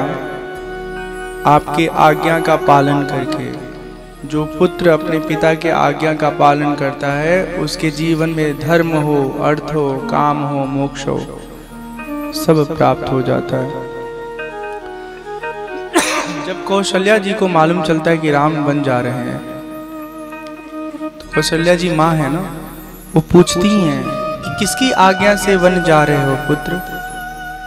आपके आज्ञा का पालन करके। जो पुत्र अपने पिता के आज्ञा का पालन करता है, उसके जीवन में धर्म हो, अर्थ हो, काम हो, मोक्ष हो, सब प्राप्त हो जाता है। जब कौशल्या जी को मालूम चलता है कि राम बन जा रहे हैं, कौशल्या जी माँ है ना, वो पूछती हैं कि किसकी आज्ञा से वन जा रहे हो पुत्र?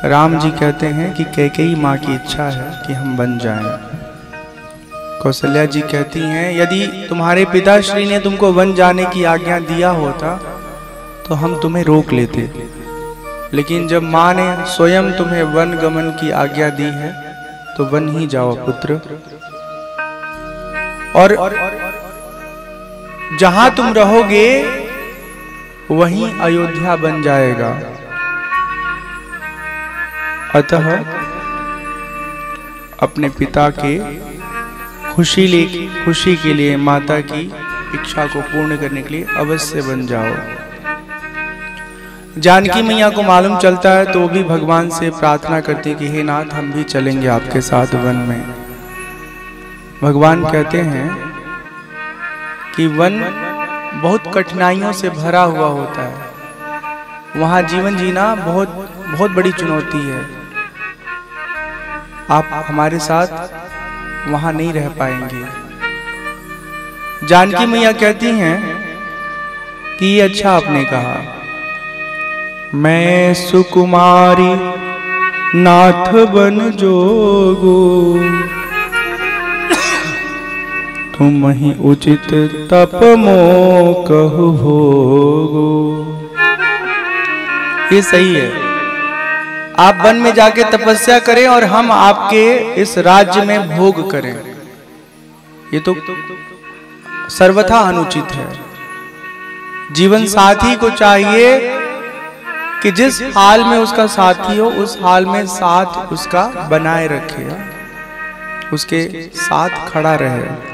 राम जी कहते हैं कि कैकेयी माँ की इच्छा है कि हम वन जाएं। कौशल्या जी कहती हैं, यदि तुम्हारे पिताश्री ने तुमको वन जाने की आज्ञा दिया होता तो हम तुम्हें रोक लेते, लेकिन जब माँ ने स्वयं तुम्हें वन गमन की आज्ञा दी है तो वन ही जाओ पुत्र। और जहां तुम रहोगे वहीं अयोध्या बन जाएगा। अतः अपने पिता के खुशी के लिए, माता की इच्छा को पूर्ण करने के लिए अवश्य बन जाओ। जानकी मैया को मालूम चलता है तो वो भी भगवान से प्रार्थना करती है कि हे नाथ, हम भी चलेंगे आपके साथ वन में। भगवान कहते हैं कि वन बहुत कठिनाइयों से भरा हुआ होता है, वहाँ जीवन जीना बहुत बहुत बड़ी चुनौती है। आप हमारे साथ वहाँ नहीं रह पाएंगे। जानकी मैया कहती हैं कि अच्छा आपने कहा, मैं सुकुमारी नाथ बन जोगो, तुम ही उचित तप मो कहु भोगो। ये सही है, आप वन में जाके तपस्या करें और हम आपके इस राज्य में भोग करें, ये तो सर्वथा अनुचित है। जीवन साथी को चाहिए कि जिस हाल में उसका साथी हो उस हाल में साथ उसका बनाए रखे, उसके साथ खड़ा रहे।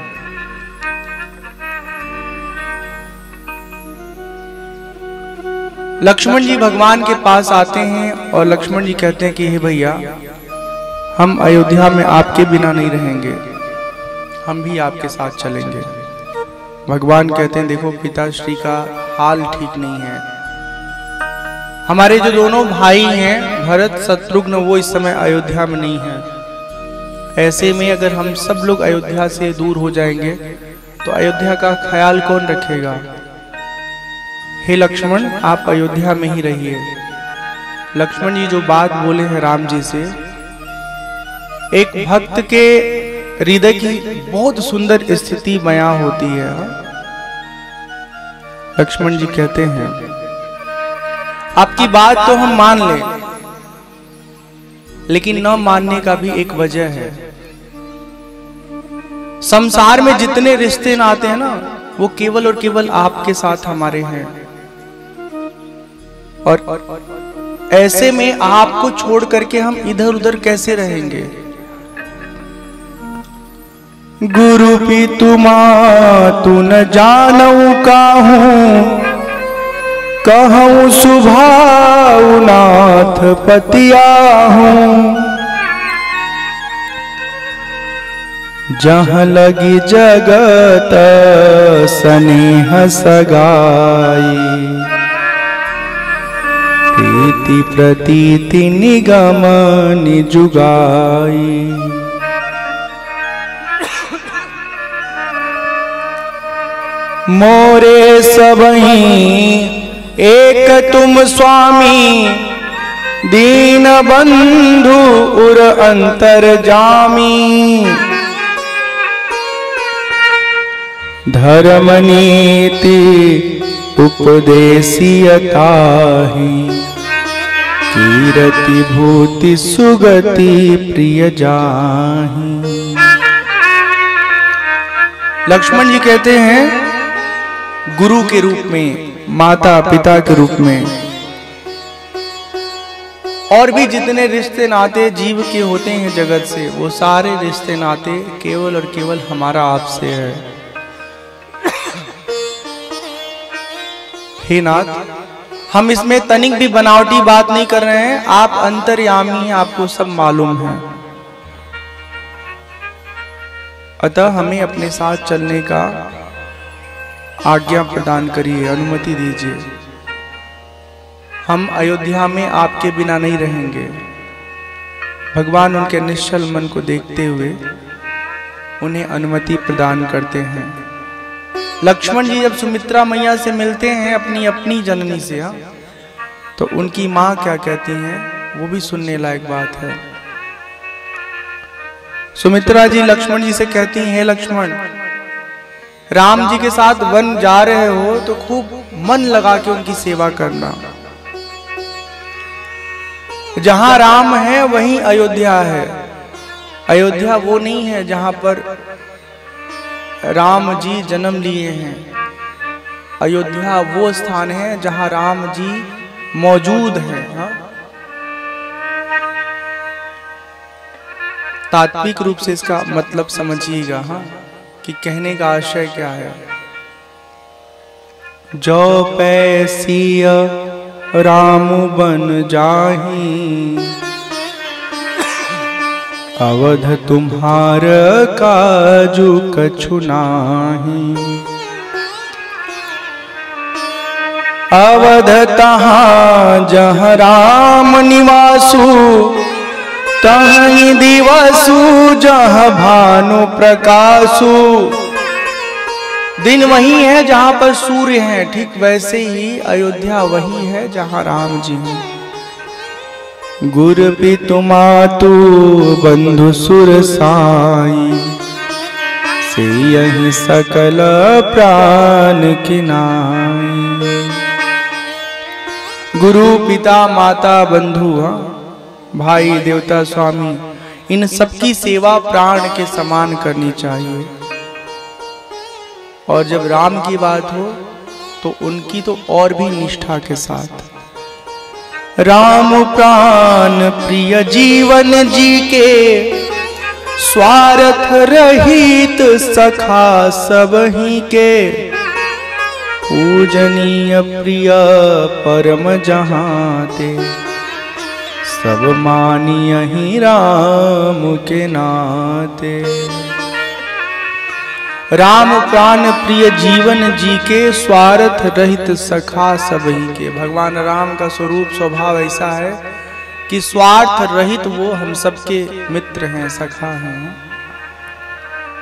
लक्ष्मण जी भगवान के पास आते हैं और लक्ष्मण जी कहते हैं कि हे भैया, हम अयोध्या में आपके बिना नहीं रहेंगे, हम भी आपके साथ चलेंगे। भगवान कहते हैं देखो पिताश्री का हाल ठीक नहीं है, हमारे जो दोनों भाई हैं भरत शत्रुघ्न वो इस समय अयोध्या में नहीं है। ऐसे में अगर हम सब लोग अयोध्या से दूर हो जाएंगे तो अयोध्या का ख्याल कौन रखेगा। हे लक्ष्मण, आप अयोध्या में ही रहिए। लक्ष्मण जी जो बात बोले हैं राम जी से, एक भक्त के हृदय की बहुत सुंदर स्थिति बयां होती है। लक्ष्मण जी कहते हैं आपकी बात तो हम मान लें, लेकिन न मानने का भी एक वजह है। संसार में जितने रिश्ते नाते हैं ना, वो केवल और केवल आपके साथ हमारे हैं, और ऐसे में आपको छोड़ करके हम इधर उधर कैसे रहेंगे। गुरु पितु मातु न जानऊ काहूं, कहूँ सुभाऊ नाथ पतिया हूँ। जहाँ लगी जगत स्नेह सगाई, प्रीति प्रतीति निगम निजुगाई। मोरे सबही एक तुम स्वामी, दीन बंधु उर अंतर जामी। धर्म नीति उपदेशियताहि, कीरति भूति सुगति प्रिय जाहि। लक्ष्मण जी कहते हैं गुरु के रूप में, माता पिता के रूप में, और भी जितने रिश्ते नाते जीव के होते हैं जगत से, वो सारे रिश्ते नाते केवल और केवल हमारा आपसे है। हे नाथ, हम इसमें तनिक भी बनावटी बात नहीं कर रहे हैं, आप अंतर्यामी हैं, आपको सब मालूम है। अतः हमें अपने साथ चलने का आज्ञा प्रदान करिए, अनुमति दीजिए। हम अयोध्या में आपके बिना नहीं रहेंगे। भगवान उनके निश्चल मन को देखते हुए उन्हें अनुमति प्रदान करते हैं। लक्ष्मण जी जब सुमित्रा मैया से मिलते हैं अपनी जननी से, तो उनकी माँ क्या कहती हैं वो भी सुनने लायक बात है। सुमित्रा जी लक्ष्मण जी से कहती हैं, हे लक्ष्मण, राम जी के साथ वन जा रहे हो तो खूब मन लगा के उनकी सेवा करना। जहां राम है वहीं अयोध्या है। अयोध्या वो नहीं है जहां पर राम जी जन्म लिए हैं। अयोध्या वो स्थान है जहां राम जी मौजूद हैं। तात्विक रूप से इसका मतलब समझिएगा कि कहने का आशय क्या है। जो पैसिया राम बन जाहि, अवध तुम्हार काजू कछु नाही। अवध तहाँ जहाँ राम निवासु, तहीं दिवसु जहाँ भानु प्रकाशु। दिन वही है जहाँ पर सूर्य है, ठीक वैसे ही अयोध्या वही है जहाँ राम जी हैं। गुर पितु मातु बंधु सुर साई, से यही सकल प्राण किनाई। गुरु पिता माता बंधु, भाई देवता स्वामी, इन सबकी सेवा प्राण के समान करनी चाहिए। और जब राम की बात हो तो उनकी तो और भी निष्ठा के साथ। राम प्राण प्रिय जीवन जी के, स्वार्थ रहित सखा सबही के। पूजनीय प्रिय परम जहाँ ते, सब मानियहि राम के नाते। राम प्राण प्रिय जीवन जी के, स्वार्थ रहित सखा सबही के। भगवान राम का स्वरूप स्वभाव ऐसा है कि स्वार्थ रहित वो हम सबके मित्र हैं, सखा हैं।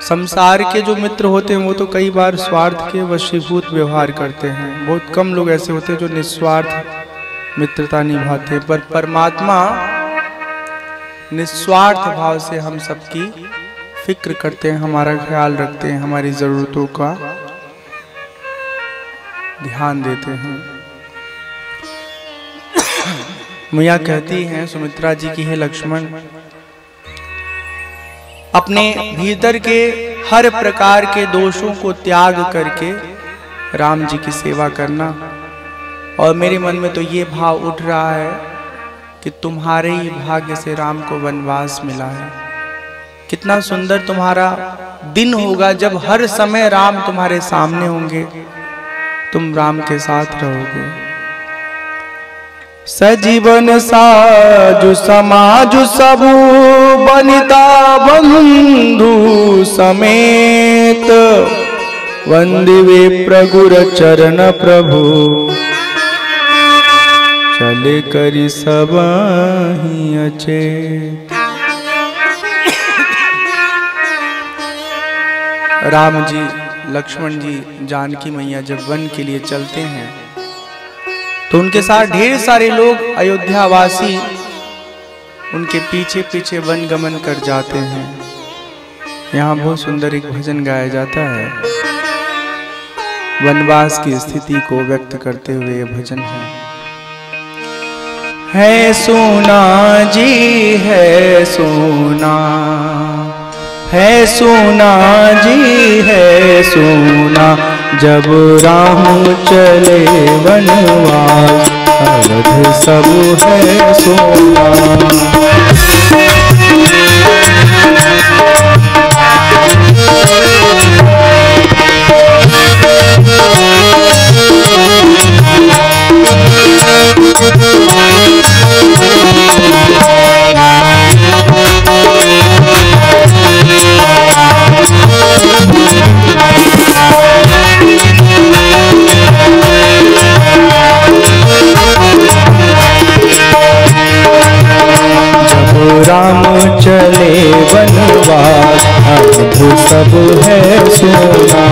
संसार के जो मित्र होते हैं वो तो कई बार स्वार्थ के वशीभूत व्यवहार करते हैं। बहुत कम लोग ऐसे होते हैं जो निस्वार्थ मित्रता निभाते हैं। पर परमात्मा निस्वार्थ भाव से हम सबकी फिक्र करते हैं, हमारा ख्याल रखते हैं, हमारी जरूरतों का ध्यान देते हैं। मैया कहती हैं सुमित्रा जी की, हे लक्ष्मण, अपने भीतर के हर प्रकार के दोषों को त्याग करके राम जी की सेवा करना। और मेरे मन में तो ये भाव उठ रहा है कि तुम्हारे ही भाग्य से राम को वनवास मिला है। कितना सुंदर तुम्हारा दिन होगा जब हर समय राम तुम्हारे सामने होंगे, तुम राम के साथ रहोगे। सजीवन साजु समाजु सबु, बनिता बंधु समेत। वंदिवे प्रगुर चरण प्रभु, चले करि सबहि अचेत। राम जी, लक्ष्मण जी, जानकी मैया जब वन के लिए चलते हैं तो उनके साथ ढेर सारे लोग अयोध्यावासी उनके पीछे पीछे वन गमन कर जाते हैं। यहाँ बहुत सुंदर एक भजन गाया जाता है, वनवास की स्थिति को व्यक्त करते हुए ये भजन है सोना जी है सोना, है सोना जी है सोना, जब राम चले वनवास, अवध सब है सोना। राम चले वनवास, अवध सब है सोना।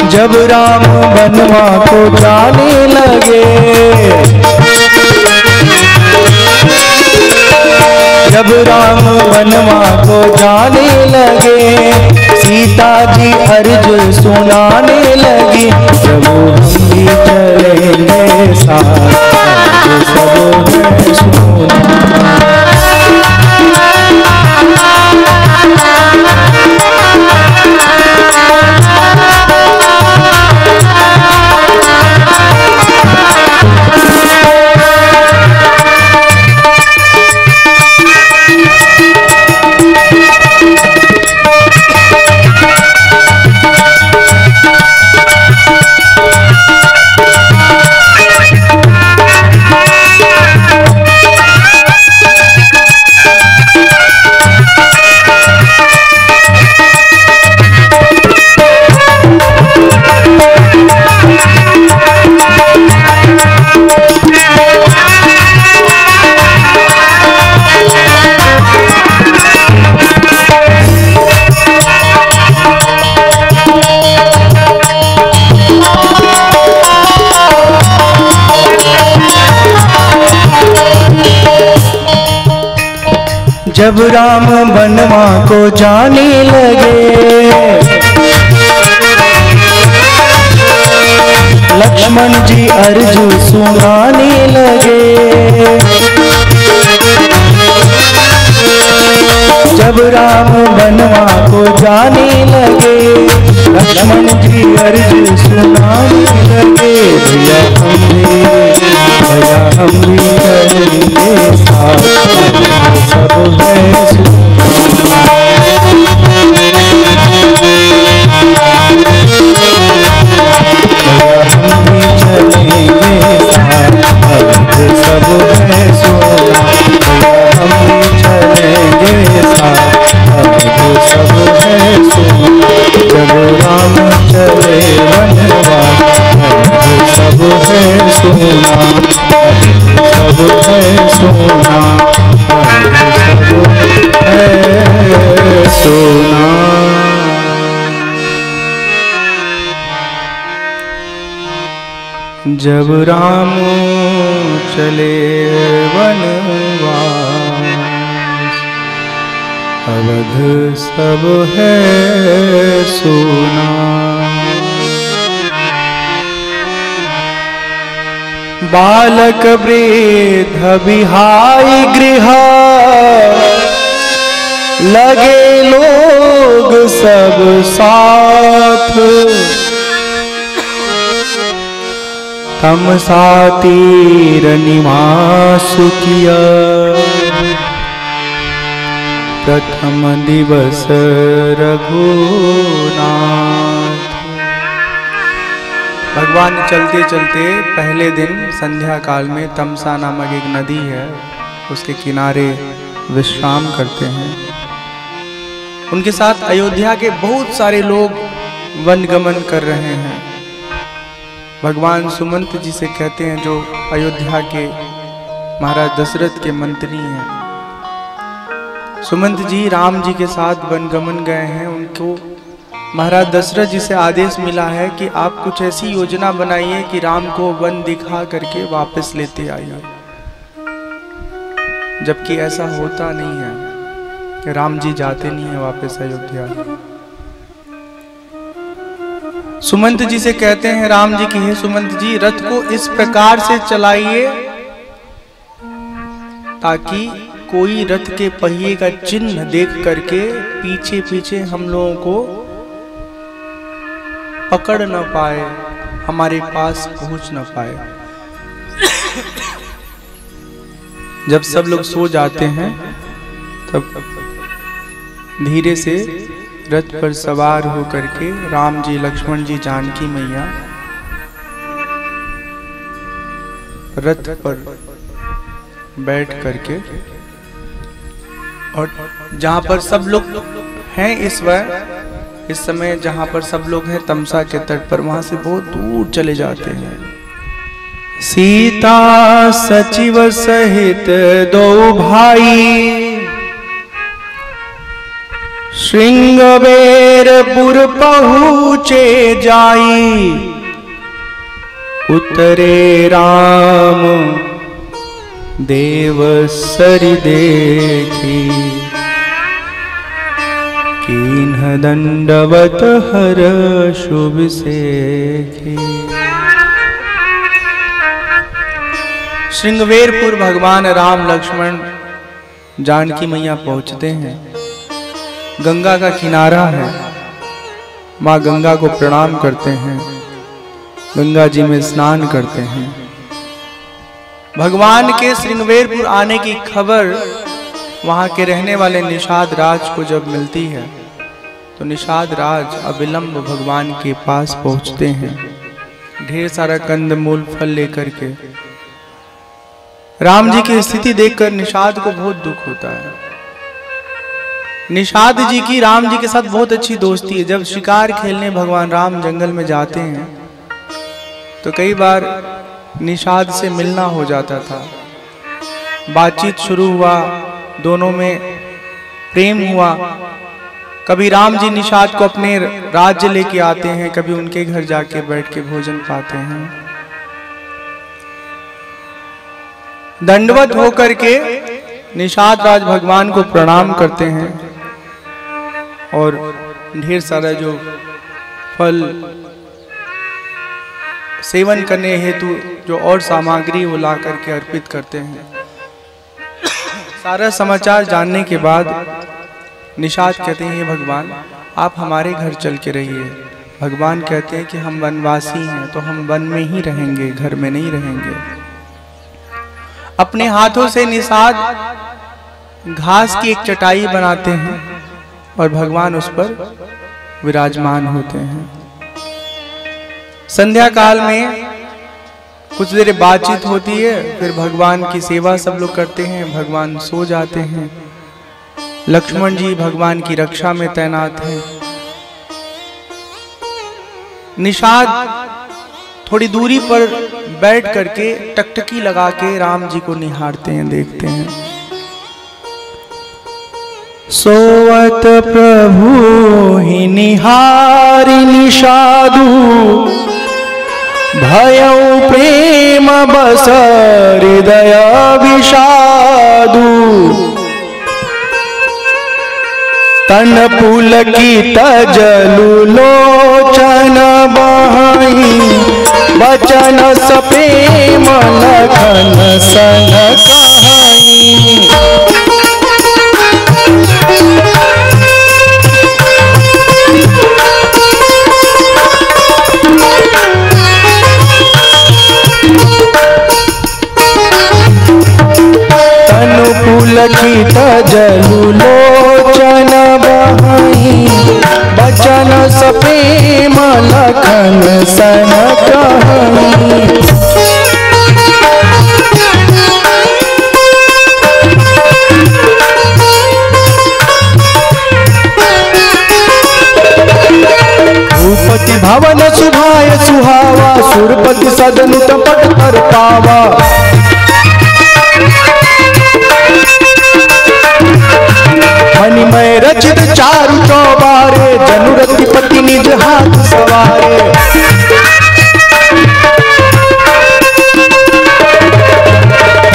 जब राम वनवा को जाने लगे, जब राम वनवा को जाने लगे, सीता जी अर्ज सुनाने लगी। जब राम बनवा को जाने लगे, लक्ष्मण जी अर्ज सुनाने लगे। जब राम बनवा को जाने लगे, लक्ष्मण जी अर्ज सुनाने लगे। भैया हम भी करेंगे साथ, सब है सब है सोना। हम चलेंगे साथ, सब है सोना। जब राम चले वनवास, सब है सोना, सब है सोना, सब है सोना। जब राम चले वनवास, अवध सब है सोना। बालक वृद्ध बिहाई गृह, लगे लोग सब साथ। तमसा तीर निवास किया, प्रथम दिवस रघुनाथ। भगवान चलते चलते पहले दिन संध्या काल में तमसा नामक एक नदी है, उसके किनारे विश्राम करते हैं। उनके साथ अयोध्या के बहुत सारे लोग वनगमन कर रहे हैं। भगवान सुमंत जी से कहते हैं, जो अयोध्या के महाराज दशरथ के मंत्री हैं। सुमंत जी राम जी के साथ वनगमन गए हैं। उनको महाराज दशरथ जी से आदेश मिला है कि आप कुछ ऐसी योजना बनाइए कि राम को वन दिखा करके वापस लेते आइए। जबकि ऐसा होता नहीं है, राम जी जाते नहीं है वापस अयोध्या। सुमंत जी से कहते हैं राम जी की, हे सुमंत जी, रथ को इस प्रकार से चलाइए ताकि कोई रथ के पहिए का चिन्ह देख करके पीछे पीछे हम लोगों को पकड़ न पाए, हमारे पास पहुंच न पाए। जब सब लोग सो जाते हैं तब धीरे से रथ पर सवार होकर के राम जी, लक्ष्मण जी, जानकी मैया रथ पर बैठ करके, और जहां पर सब लोग हैं इस समय जहां पर सब लोग हैं तमसा के तट पर, वहां से बहुत दूर चले जाते हैं। सीता सचिव सहित दो भाई, श्रृंगबेरपुर पहुँचे जाई। उतरे राम देव सरि देखी, कीन्ह दंडवत हर शुभ सेखी। श्रृंगबेरपुर भगवान राम लक्ष्मण जानकी मैया पहुंचते हैं। गंगा का किनारा है, माँ गंगा को प्रणाम करते हैं, गंगा जी में स्नान करते हैं। भगवान के श्रृंगबेरपुर आने की खबर वहां के रहने वाले निषाद राज को जब मिलती है तो निषाद राज अविलंब भगवान के पास पहुंचते हैं, ढेर सारा कंदमूल फल लेकर के। राम जी की स्थिति देखकर निषाद को बहुत दुख होता है। निषाद जी की राम जी के साथ बहुत अच्छी दोस्ती है। जब शिकार खेलने भगवान राम जंगल में जाते हैं तो कई बार निषाद से मिलना हो जाता था, बातचीत शुरू हुआ, दोनों में प्रेम हुआ। कभी राम जी निषाद को अपने राज्य लेके आते हैं, कभी उनके घर जाके बैठ के भोजन पाते हैं। दंडवत होकर के निषाद राज भगवान को प्रणाम करते हैं और ढेर सारा जो फल सेवन करने हेतु जो और सामग्री वो ला करके अर्पित करते हैं। सारा समाचार जानने के बाद निषाद कहते हैं, हे भगवान आप हमारे घर चल के रहिए। भगवान कहते हैं कि हम वनवासी हैं तो हम वन में ही रहेंगे, घर में नहीं रहेंगे। अपने हाथों से निषाद घास की एक चटाई बनाते हैं और भगवान उस पर विराजमान होते हैं। संध्या काल में कुछ देर बातचीत होती है, फिर भगवान की सेवा सब लोग करते हैं, भगवान सो जाते हैं। लक्ष्मण जी भगवान की रक्षा में तैनात हैं। निषाद थोड़ी दूरी पर बैठ करके टकटकी लगा के राम जी को निहारते हैं, देखते हैं। सोवत प्रभु ही निहारी निषादु, भयउ प्रेम बस हृदय विषादु। तन पुलकित जलु लोचन बहाई, बचन सप्रेम लगन सन कहाई। तनु पुलकित जलु लोचन बहाई, बचन सप्रेम लखन सन कहाई। भूपति भवन सुभाय सुहावा, सुरपति सदन तपट कर पावा। मणिमय रचित चारु चौबारे, जनुरति पति निज हाथ सवारे।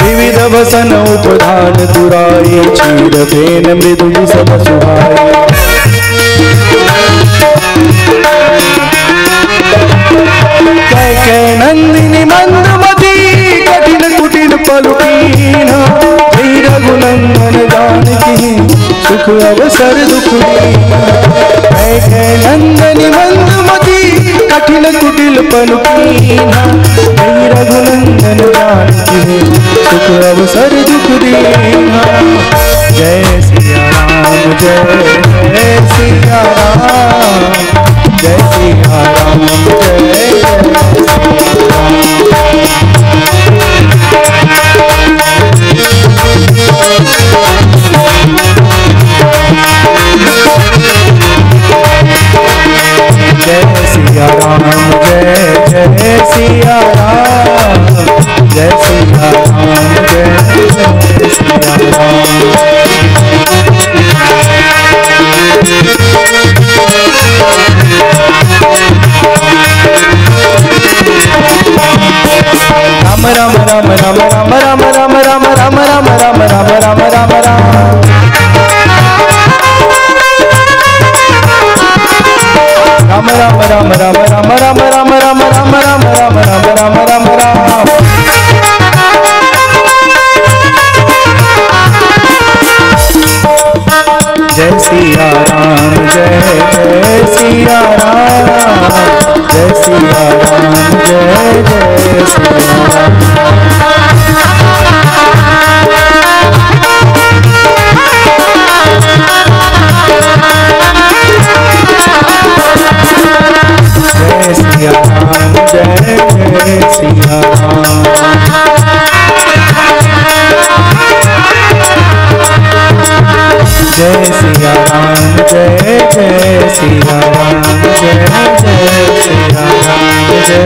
विविध वसन उपधान दुराई, क्षीर फेन मृदु सब सुहाई। कैकेय नंदिनी मंदमती, कठिन कुटिल पलुकीन। रघुनंदन जानकी सुख अवसर दुख दीन। कैकेय नंदिनी मंदमती, कठिन कुटिल पलुकीन। रघुनंदन जानकी सुख अवसर दुख दीन। जय सिया राम जय सिया राम, जय सिया राम जय सिया राम जय जय सिया राम, जय सिया राम जय जय सिया राम। राम राम राम राम राम राम राम राम राम राम राम राम राम राम राम। राम राम राम राम राम राम राम राम राम राम राम राम राम। जय सिया राम जय जय सिया राम, जय सिया राम जय जय सिया राम। जय सिया राम जय जय सिया राम। जय सिया राम जय जय सिया राम, जय जय सिया राम जय।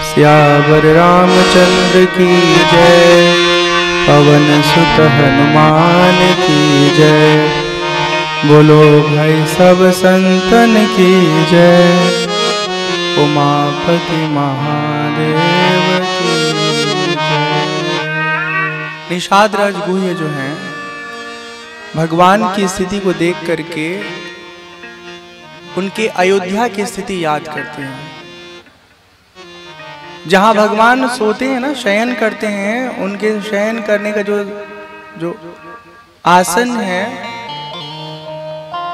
सियावर रामचंद्र की जय, पवन सुत हनुमान की जय। बोलो भाई सब संतन की जय, उमापति महादेव निषाद राजगुह्य जो हैं भगवान की स्थिति को देख करके उनके अयोध्या की स्थिति याद करते हैं। जहां भगवान सोते हैं ना, शयन करते हैं, उनके शयन करने का जो आसन है,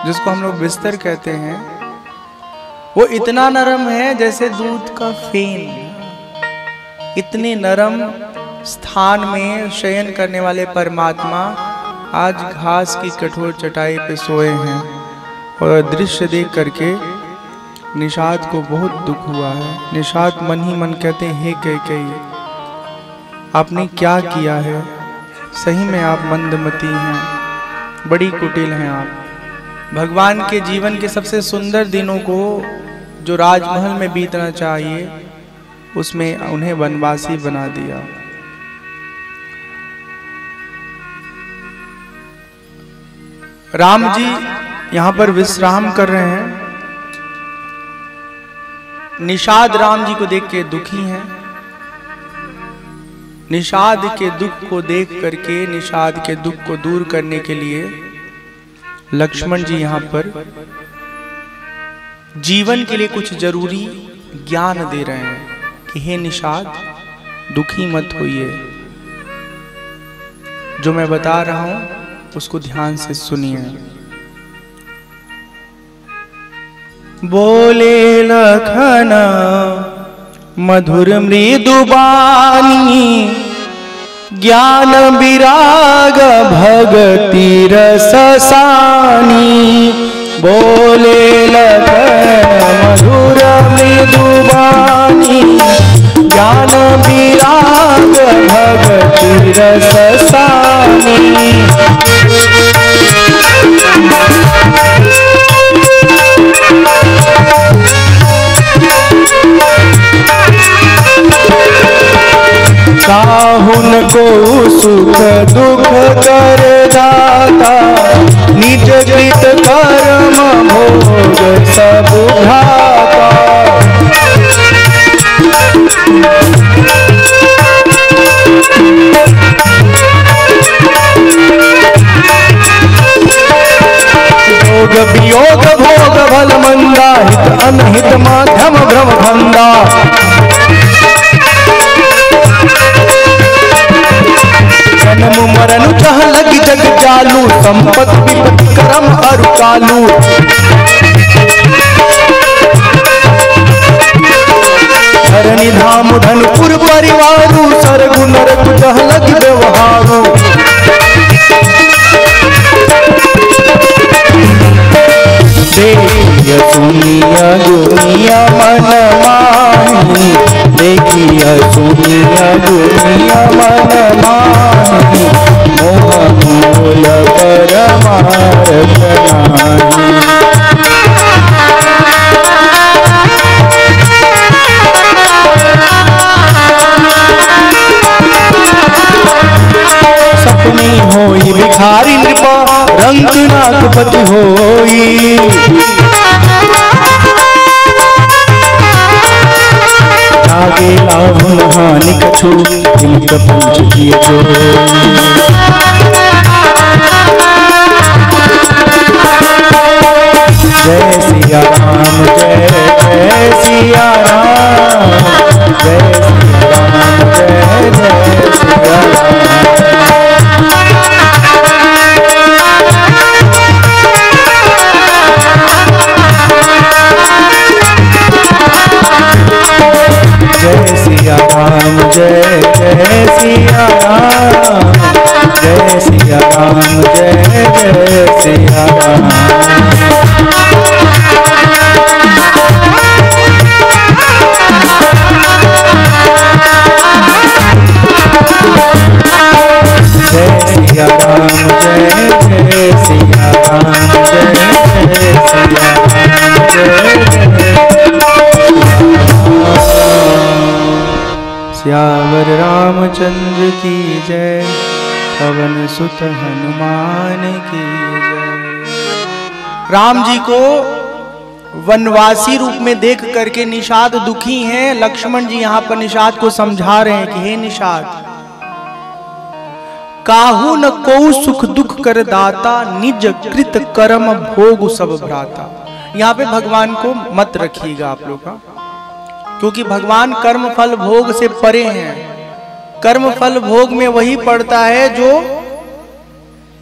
जिसको हम लोग बिस्तर कहते हैं, वो इतना नरम है जैसे दूध का फेन। इतने नरम स्थान में शयन करने वाले परमात्मा आज घास की कठोर चटाई पे सोए हैं। और दृश्य देख करके निषाद को बहुत दुख हुआ है। निषाद मन ही मन कहते हैं, हे कैकेयी, आपने क्या किया है? सही में आप मंदमती हैं, बड़ी कुटिल हैं आप। भगवान के जीवन के सबसे सुंदर दिनों को जो राजमहल में बीतना चाहिए, उसमें उन्हें वनवासी बना दिया। राम जी यहां पर विश्राम कर रहे हैं। निषाद राम जी को देख के दुखी हैं। निषाद के दुख को देख करके, निषाद के दुख को दूर करने के लिए लक्ष्मण जी यहां पर जीवन के लिए कुछ जरूरी ज्ञान दे रहे हैं कि हे निषाद, दुखी मत होइए। जो मैं बता रहा हूं उसको ध्यान से सुनिए। बोले लखन मधुर मृदु बानी, ज्ञान विराग भगति रस सानी। बोले लखन मधुर मृदु बानी, ज्ञान विराग भगति रस सानी। साहुन को सुख दुख कर दाता, निज कृत कर्म भोग सब घाता। योग वियोग भोग भल मंदा, हित अनहित माध्यम भ्रम धंधा। जन्म मरण चह लगी जग चालू, संपत विपत्ति करम अरु कालू। धरनी धाम धनपुर परिवारू, सरगु नरक चह लगी व्यवहारू। देखिया सुनिया दुनिया मन माही, देखिया सुनिया दुनिया मन माही। मोह मूल परमार्थ नाही। सपने होई भिखारी नृपा, रंग नागपति होई। आगे लाभ हानि कछु, इनका पंच किए जो। जय सिया राम, जय जय सिया राम, जय सिया राम, जय जय सिया राम। जय सिया राम, जय जय सिया राम, जय सिया राम, जय जय सिया राम। जय सिया राम, जय जय सिया राम, जय जय सिया राम, जय जय। श्यावर रामचंद्र की जय, पवन सुत हनुमान की जय। राम जी को वनवासी रूप में देख करके निषाद दुखी हैं। लक्ष्मण जी यहाँ पर निषाद को समझा रहे हैं कि हे निषाद, काहू न को सुख दुख कर दाता, निज कृत कर्म भोग सब भ्राता। यहाँ पे भगवान को मत रखिएगा आप लोग का, क्योंकि भगवान कर्म फल भोग से परे हैं। कर्म फल भोग में वही पड़ता है जो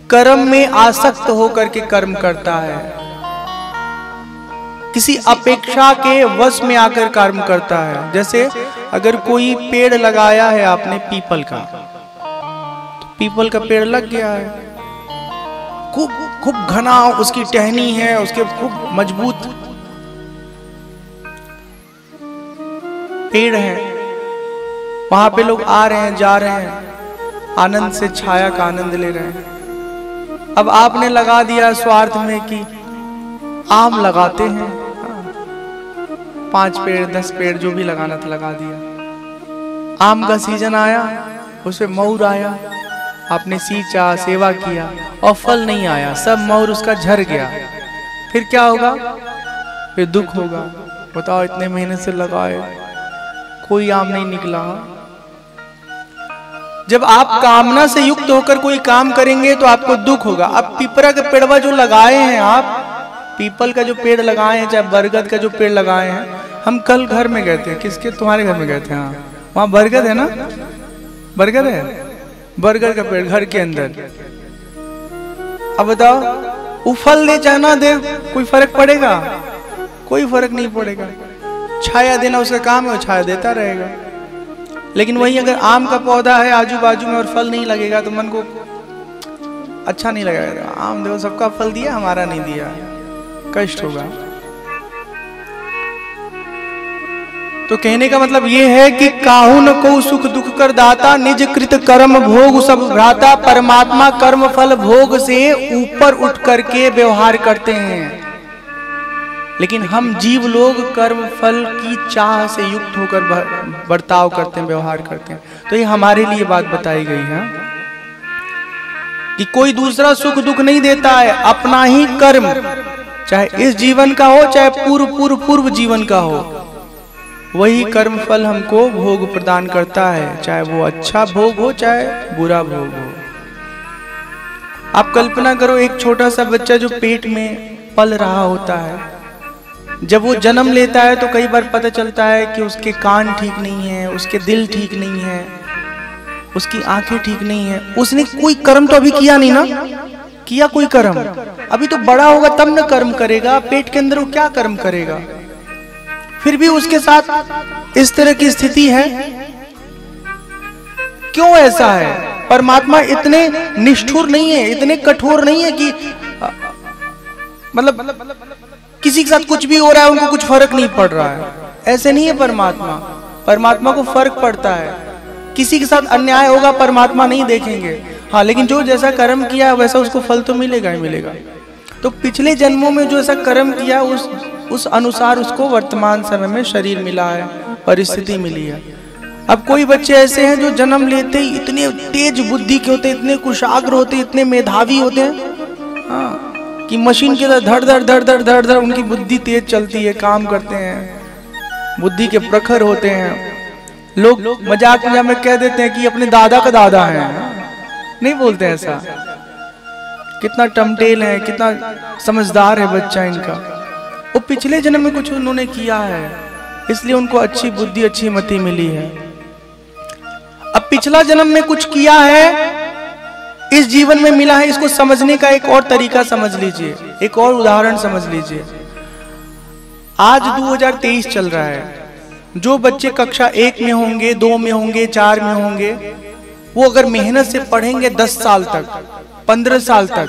कर्म में आसक्त होकर के कर्म करता है, किसी अपेक्षा के वश में आकर कर्म करता है। जैसे अगर कोई पेड़ लगाया है आपने पीपल का, तो पीपल का पेड़ लग गया है, खूब घना उसकी टहनी है, उसके खूब मजबूत पेड़ है, वहां पे लोग आ रहे हैं जा रहे हैं, आनंद से छाया का आनंद ले रहे हैं। अब आपने लगा दिया स्वार्थ में कि आम लगाते हैं, 5 पेड़ 10 पेड़ जो भी लगाना था लगा दिया। आम का सीजन आया, उसमें मोर आया, आपने सींचा सेवा किया और फल नहीं आया, सब मोर उसका झड़ गया। फिर क्या होगा? फिर दुख होगा। बताओ, इतने मेहनत से लगाए, कोई आम नहीं निकला। जब आप कामना से युक्त होकर कोई काम करेंगे तो आपको दुख होगा। अब पीपरा का पेड़वा जो लगाए हैं आप, पीपल का जो पेड़ लगाए हैं, चाहे बरगद का जो पेड़ लगाए हैं, हम कल घर में गए थे, किसके? तुम्हारे घर में गए थे। हाँ, वहां बरगद है ना, बरगद है, बरगद का पेड़ घर के अंदर। अब बताओ, वो फल दे चाहे ना दे, कोई फर्क पड़ेगा? कोई फर्क नहीं पड़ेगा। छाया देना उसका काम है, वो छाया देता रहेगा। लेकिन वही अगर आम का पौधा है आजू बाजू में और फल नहीं लगेगा तो मन को अच्छा नहीं लगेगा। आम देखो सबका फल दिया, हमारा नहीं दिया, कष्ट होगा। तो कहने का मतलब ये है कि काहू न को सुख दुख कर दाता, निज कृत कर्म भोग सब भ्राता। परमात्मा कर्म फल भोग से ऊपर उठ करके व्यवहार करते हैं, लेकिन हम जीव लोग कर्म फल की चाह से युक्त होकर बर्ताव करते हैं, व्यवहार करते हैं। तो ये हमारे लिए बात बताई गई है कि कोई दूसरा सुख दुख नहीं देता है, अपना ही कर्म, चाहे इस जीवन का हो चाहे पूर्व जीवन का हो, वही कर्म फल हमको भोग प्रदान करता है, चाहे वो अच्छा भोग हो चाहे बुरा भोग हो। आप कल्पना करो, एक छोटा सा बच्चा जो पेट में पल रहा होता है, जब वो जन्म लेता है तो कई बार पता चलता है कि उसके कान ठीक नहीं है, उसके दिल ठीक नहीं है, उसकी आंखें ठीक नहीं है। उसने कोई कर्म तो अभी किया नहीं ना, किया कोई कर्म? अभी तो बड़ा होगा तब न कर्म करेगा, पेट के अंदर वो क्या कर्म करेगा? फिर भी उसके साथ इस तरह की स्थिति है। क्यों ऐसा है? परमात्मा इतने निष्ठुर नहीं है, इतने कठोर नहीं है कि मतलब किसी के साथ कुछ भी हो रहा है उनको कुछ फर्क नहीं पड़ रहा है। ऐसे नहीं है परमात्मा। परमात्मा को फर्क पड़ता है। किसी के साथ अन्याय होगा परमात्मा नहीं देखेंगे, हाँ, लेकिन जो जैसा कर्म किया वैसा उसको फल तो मिलेगा ही मिलेगा। तो पिछले जन्मों में जो ऐसा कर्म किया उस अनुसार उसको वर्तमान समय में शरीर मिला है, परिस्थिति मिली है। अब कोई बच्चे ऐसे हैं जो जन्म लेते ही इतने तेज बुद्धि के होते, इतने कुशाग्र होते, इतने मेधावी होते हैं, हाँ, कि मशीन के धड़ धड़ धड़ धड़ धड़ धड़ उनकी बुद्धि तेज चलती है, काम करते हैं, बुद्धि के प्रखर होते हैं। लोग मजाक में कह देते हैं कि अपने दादा का दादा है, नहीं बोलते ऐसा। कितना टमटेल है, कितना समझदार है बच्चा इनका। वो पिछले जन्म में कुछ उन्होंने किया है, इसलिए उनको अच्छी बुद्धि अच्छी मति मिली है। अब पिछला जन्म में कुछ किया है, इस जीवन में मिला है, इसको समझने का एक और तरीका समझ लीजिए, एक और उदाहरण समझ लीजिए। आज 2023 चल रहा है। जो बच्चे कक्षा 1 में होंगे, 2 में होंगे, 4 में होंगे, वो अगर मेहनत से पढ़ेंगे 10 साल तक, 15 साल तक,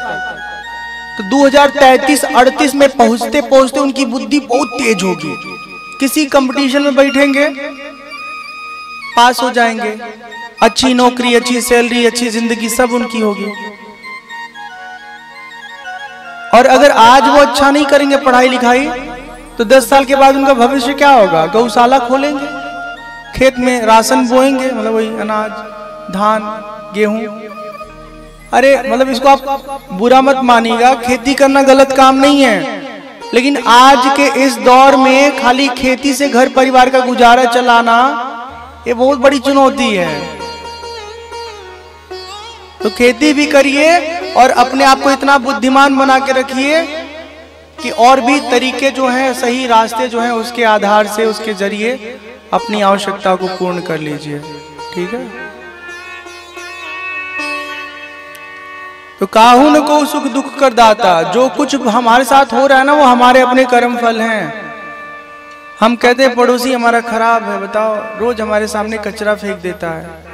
तो 2033-38 में पहुंचते पहुंचते उनकी बुद्धि बहुत तेज होगी। किसी कंपटीशन में बैठेंगे, पास हो जाएंगे, अच्छी नौकरी, अच्छी सैलरी, अच्छी जिंदगी सब उनकी होगी। और अगर आज वो अच्छा नहीं करेंगे पढ़ाई लिखाई, तो 10 साल के बाद उनका भविष्य क्या होगा? गौशाला खोलेंगे, खेत में राशन बोएंगे, मतलब वही अनाज, धान, गेहूं। अरे मतलब इसको आप बुरा मत मानिएगा, खेती करना गलत काम नहीं है, लेकिन आज के इस दौर में खाली खेती से घर परिवार का गुजारा चलाना ये बहुत बड़ी चुनौती है। तो खेती भी करिए और अपने आप को इतना बुद्धिमान बना के रखिए कि और भी तरीके जो हैं, सही रास्ते जो हैं, उसके आधार से, उसके जरिए अपनी आवश्यकता को पूर्ण कर लीजिए। ठीक है। तो काहुन को सुख दुख कर दाता, जो कुछ हमारे साथ हो रहा है ना, वो हमारे अपने कर्म फल हैं। हम कहते हैं पड़ोसी हमारा खराब है, बताओ रोज हमारे सामने कचरा फेंक देता है।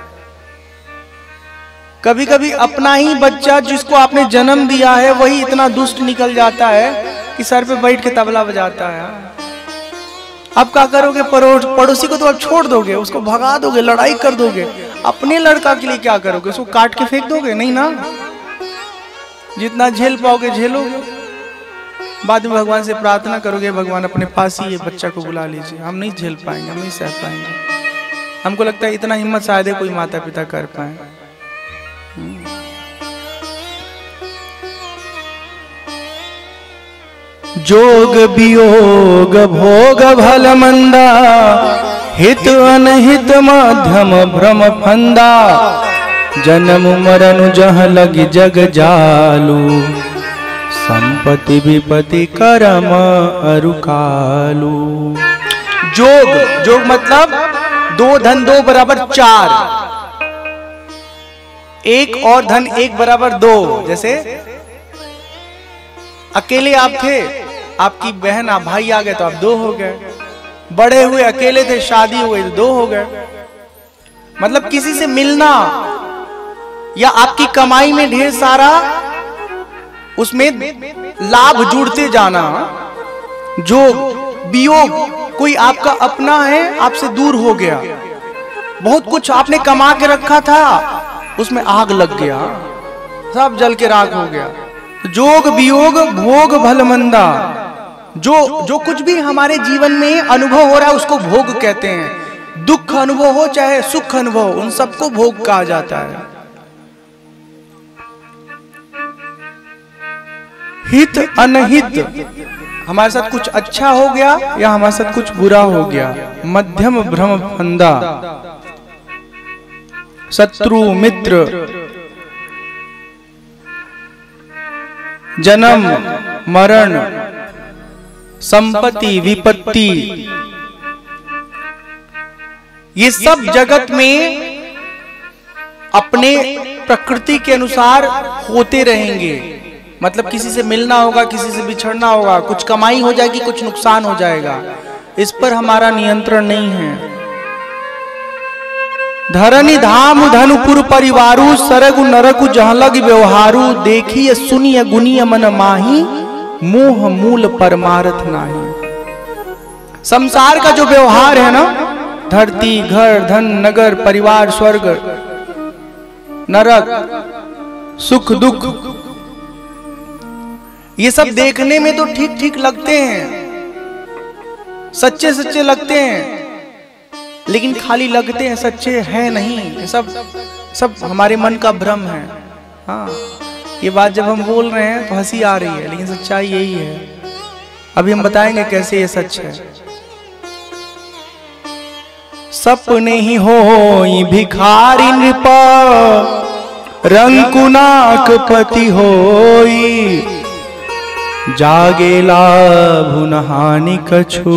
कभी कभी अपना ही बच्चा जिसको आपने जन्म दिया है वही इतना दुष्ट निकल जाता है कि सर पे बैठ के तबला बजाता है। अब क्या करोगे? पड़ोसी को तो आप छोड़ दोगे, उसको भगा दोगे, लड़ाई कर दोगे। अपने लड़का के लिए क्या करोगे? उसको काट के फेंक दोगे? नहीं ना। जितना झेल पाओगे झेलोगे, बाद में भगवान से प्रार्थना करोगे, भगवान अपने पास ही ये बच्चा को बुला लीजिए, हम नहीं झेल पाएंगे, हम नहीं सह पाएंगे। हमको लगता है इतना हिम्मत शायद कोई माता पिता कर पाए। जोग वियोग भोग भल मंदा, हित अनहित मध्यम भ्रम फंदा, जन्म मरण जह लग जग जालू, संपत्ति विपत्ति करम अरुकालू। जोग, जोग मतलब 2 धन 2 बराबर 4, 1 और धन 1 बराबर 2। जैसे अकेले आप थे, आपकी बहन आप भाई आ गए तो आप 2 हो गए। बड़े हुए अकेले थे, शादी हो गई तो 2 हो गए। मतलब किसी से मिलना या आपकी कमाई में ढेर सारा उसमें लाभ जुड़ते जाना। जोग वियोग, कोई आपका अपना है आपसे दूर हो गया, बहुत कुछ आपने कमा के रखा था उसमें आग लग गया, सब जल के राख हो गया। जोग वियोग भोग भल मंदा, जो कुछ भी हमारे जीवन में अनुभव हो रहा है उसको भोग कहते हैं। दुख अनुभव हो चाहे सुख अनुभव, उन सबको भोग कहा जाता है। हित अनहित, हमारे साथ कुछ अच्छा हो गया या हमारे साथ कुछ बुरा हो गया। मध्यम भ्रम फंदा, शत्रु मित्र, जन्म मरण, संपत्ति विपत्ति, ये सब जगत में अपने प्रकृति के अनुसार होते रहेंगे। मतलब किसी से मिलना होगा, किसी से बिछड़ना होगा, कुछ कमाई हो जाएगी, कुछ नुकसान हो जाएगा। इस पर हमारा नियंत्रण नहीं है। धरनी धाम धनुपुर परिवारू, सरगु नरकु जहलग व्यवहारू, देखिए सुनिए गुनिय मन माही, मोह मूल परमार्थ नाही। संसार का जो व्यवहार है ना, धरती घर धन नगर परिवार स्वर्ग नरक सुख दुख, ये सब देखने में तो ठीक ठीक लगते हैं, सच्चे सच्चे लगते हैं, लेकिन खाली लगते हैं, सच्चे हैं नहीं। ये सब हमारे मन का भ्रम है। हाँ, ये बात जब हम बोल रहे हैं तो हंसी आ रही है, लेकिन सच्चाई यही है। अभी हम बताएंगे कैसे ये सच है। सपने ही होई भिखारी नृप, रंकुनाक पति होई, जागे लाभ न हानि कछु,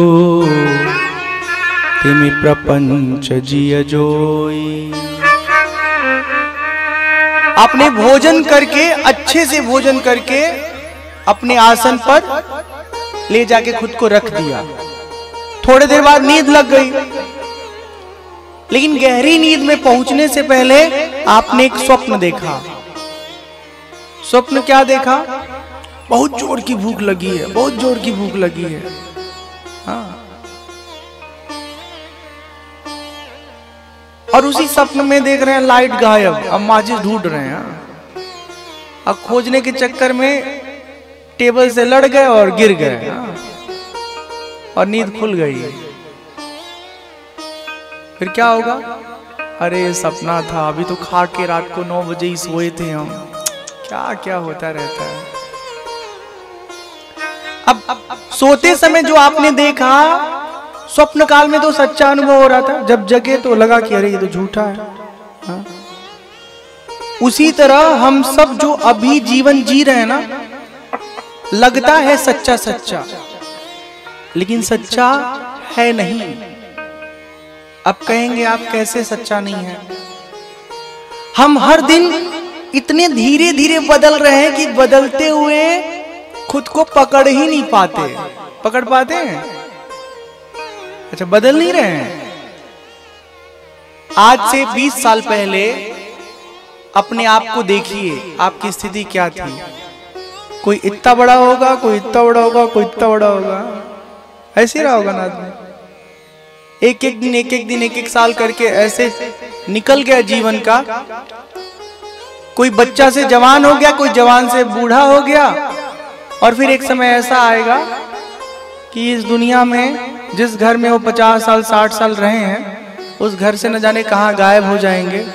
तिमि प्रपंच जिय जोई। आपने भोजन करके, अच्छे से भोजन करके अपने आसन पर ले जाके खुद को रख दिया, थोड़ी देर बाद नींद लग गई, लेकिन गहरी नींद में पहुंचने से पहले आपने एक स्वप्न देखा। स्वप्न क्या देखा? बहुत जोर की भूख लगी है, बहुत जोर की भूख लगी है। हाँ, और उसी स्वप्न में देख रहे हैं लाइट गायब, अब माचिस ढूंढ रहे हैं। अब खोजने के चक्कर में टेबल से लड़ गए और गिर गए, और नींद खुल गई। फिर क्या होगा? अरे सपना था, अभी तो खा के रात को 9 बजे ही सोए थे हम। क्या क्या होता रहता है। अब सोते समय जो आपने देखा, स्वप्न काल में तो सच्चा अनुभव हो रहा था, जब जगे तो लगा कि अरे ये तो झूठा है। हाँ? उसी तरह हम सब जो अभी जीवन जी रहे हैं ना, लगता है सच्चा सच्चा, लेकिन सच्चा है नहीं। अब कहेंगे आप कैसे सच्चा नहीं है? हम हर दिन इतने धीरे धीरे बदल रहे हैं कि बदलते हुए खुद को पकड़ ही नहीं पाते। पकड़ पाते हैं? अच्छा, बदल नहीं रहे हैं। आज से 20 साल पहले अपने आप को देखिए, आपकी स्थिति क्या थी। कोई इतना बड़ा होगा, कोई इतना बड़ा होगा, कोई इतना बड़ा होगा, ऐसे रहा होगा ना आदमी। एक एक दिन एक एक साल करके ऐसे निकल गया जीवन का। कोई बच्चा से जवान हो गया, कोई जवान से बूढ़ा हो गया, और फिर एक समय ऐसा आएगा कि इस दुनिया में जिस घर में वो 50 साल 60 साल रहे हैं, उस घर से न जाने कहाँ गायब हो जाएंगे।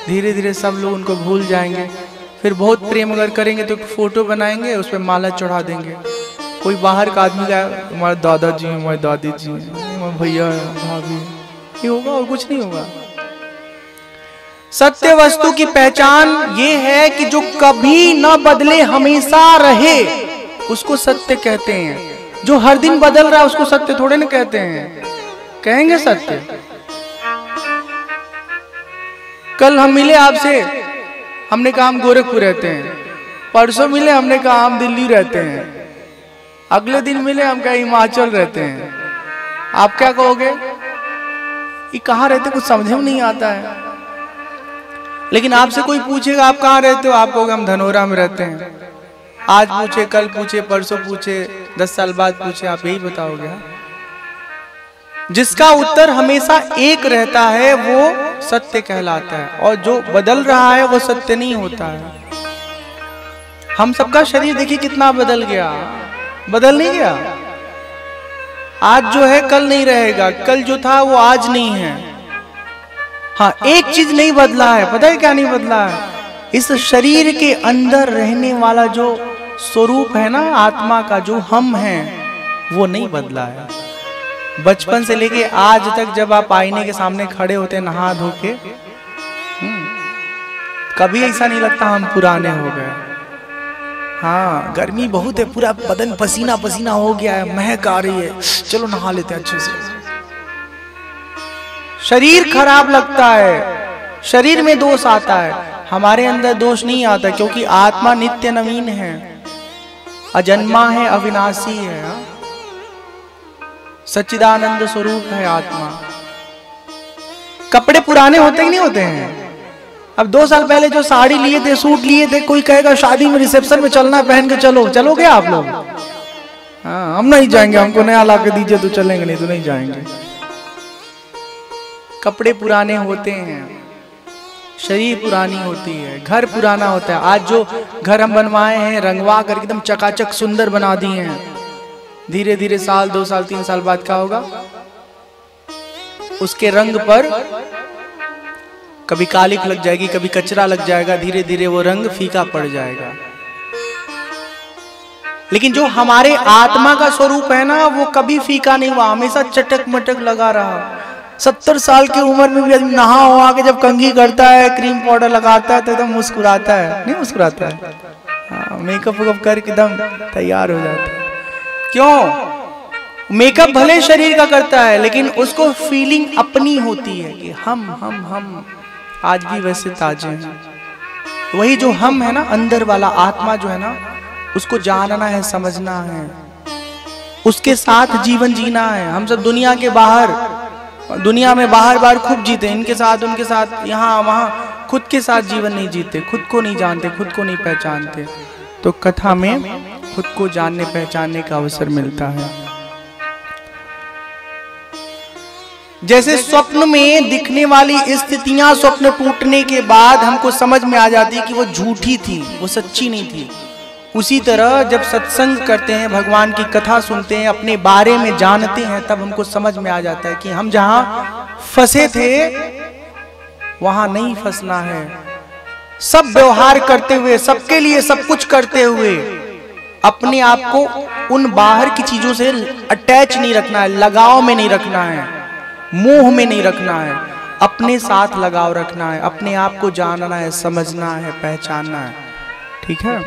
धीरे धीरे सब लोग उनको भूल जाएंगे। फिर बहुत प्रेम अगर करेंगे तो फोटो बनाएंगे, उस पर माला चढ़ा देंगे। कोई बाहर का आदमी का, हमारे दादाजी, हमारे दादी जी, हमारे भैया भाभी, ये होगा और कुछ नहीं होगा। सत्य वस्तु की पहचान ये है कि जो कभी न बदले, हमेशा रहे, उसको सत्य कहते हैं। जो हर दिन बदल रहा है उसको सत्य थोड़े न कहते हैं। कहेंगे सत्य? कल हम मिले आपसे, हमने कहा हम गोरखपुर रहते हैं। परसों मिले, हमने कहा हम दिल्ली रहते हैं। अगले दिन मिले, हम कहा हिमाचल रहते हैं। आप क्या कहोगे? ये कहाँ रहते, कुछ समझ में नहीं आता है। लेकिन आपसे कोई पूछेगा आप कहाँ रहते हो, आप कहोगे हम धनोरा में रहते हैं। आज पूछे, कल पूछे, परसों पूछे, 10 साल बाद पूछे, आप यही बताओगे। जिसका उत्तर हमेशा एक रहता है वो सत्य कहलाता है, और जो बदल रहा है वो सत्य नहीं होता है। हम सबका शरीर देखिए कितना बदल गया। बदल नहीं गया? आज जो है कल नहीं रहेगा, कल जो था वो आज नहीं है। हाँ, एक चीज नहीं बदला है, पता है क्या नहीं बदला है? इस शरीर के अंदर रहने वाला जो स्वरूप है ना, आत्मा का जो हम हैं, वो नहीं बदला है। बचपन से लेके आज तक जब आप आईने के सामने खड़े होते हैं नहा धो के, कभी ऐसा नहीं लगता हम पुराने हो गए। हाँ, गर्मी बहुत है, पूरा बदन पसीना पसीना हो गया है, महक आ रही है, चलो नहा लेते हैं अच्छे से। शरीर खराब लगता है, शरीर में दोष आता है, हमारे अंदर दोष नहीं आता, क्योंकि आत्मा नित्य नवीन है, अजन्मा है, अविनाशी है, सच्चिदानंद स्वरूप है आत्मा। कपड़े पुराने होते ही नहीं होते हैं। अब 2 साल पहले जो साड़ी लिए थे, सूट लिए थे, कोई कहेगा शादी में रिसेप्शन में चलना, पहन के चलो, चलोगे आप लोग? हाँ, हम नहीं जाएंगे, हमको नया ला के दीजिए तो चलेंगे, नहीं तो नहीं जाएंगे। कपड़े पुराने होते हैं, शरीर पुरानी होती है, घर पुराना होता है। आज जो घर हम बनवाए हैं, रंगवा करके एकदम चकाचक सुंदर बना दिए हैं, धीरे धीरे साल 2 साल 3 साल बाद क्या होगा? उसके रंग पर कभी कालिक लग जाएगी, कभी कचरा लग जाएगा, धीरे धीरे वो रंग फीका पड़ जाएगा। लेकिन जो हमारे आत्मा का स्वरूप है ना, वो कभी फीका नहीं हुआ, हमेशा चटक मटक लगा रहा। 70 साल की उम्र में भी आदमी नहा हो आके जब कंघी करता है, क्रीम पाउडर लगाता है, तो एकदम मुस्कुराता है, नहीं मुस्कुराता है? हाँ, मेकअप वेकअप करके एकदम तैयार हो जाता है। क्यों? मेकअप भले शरीर का करता है, लेकिन उसको फीलिंग अपनी होती है कि हम आज भी वैसे ताजे हैं। वही जो हम है ना, अंदर वाला आत्मा जो है ना, उसको जानना है, समझना है, उसके साथ जीवन जीना है। हम सब दुनिया के बाहर, दुनिया में बाहर बाहर खूब जीते, इनके साथ उनके साथ, यहाँ वहाँ, खुद के साथ जीवन नहीं जीते, खुद को नहीं जानते, खुद को नहीं पहचानते। तो कथा में खुद को जानने पहचानने का अवसर मिलता है। जैसे स्वप्न में दिखने वाली स्थितियां स्वप्न टूटने के बाद हमको समझ में आ जाती है कि वो झूठी थी, वो सच्ची नहीं थी। उसी तरह जब सत्संग करते हैं, भगवान की कथा सुनते हैं, अपने बारे में जानते हैं, तब हमको समझ में आ जाता है कि हम जहां फंसे थे वहां नहीं फंसना है। सब व्यवहार करते हुए, सबके लिए सब कुछ करते हुए, अपने आप को उन बाहर की चीजों से अटैच नहीं रखना है, लगाव में नहीं रखना है, मोह में नहीं रखना है। अपने साथ लगाव रखना है, अपने आप को जानना है, समझना है, पहचानना है, ठीक है।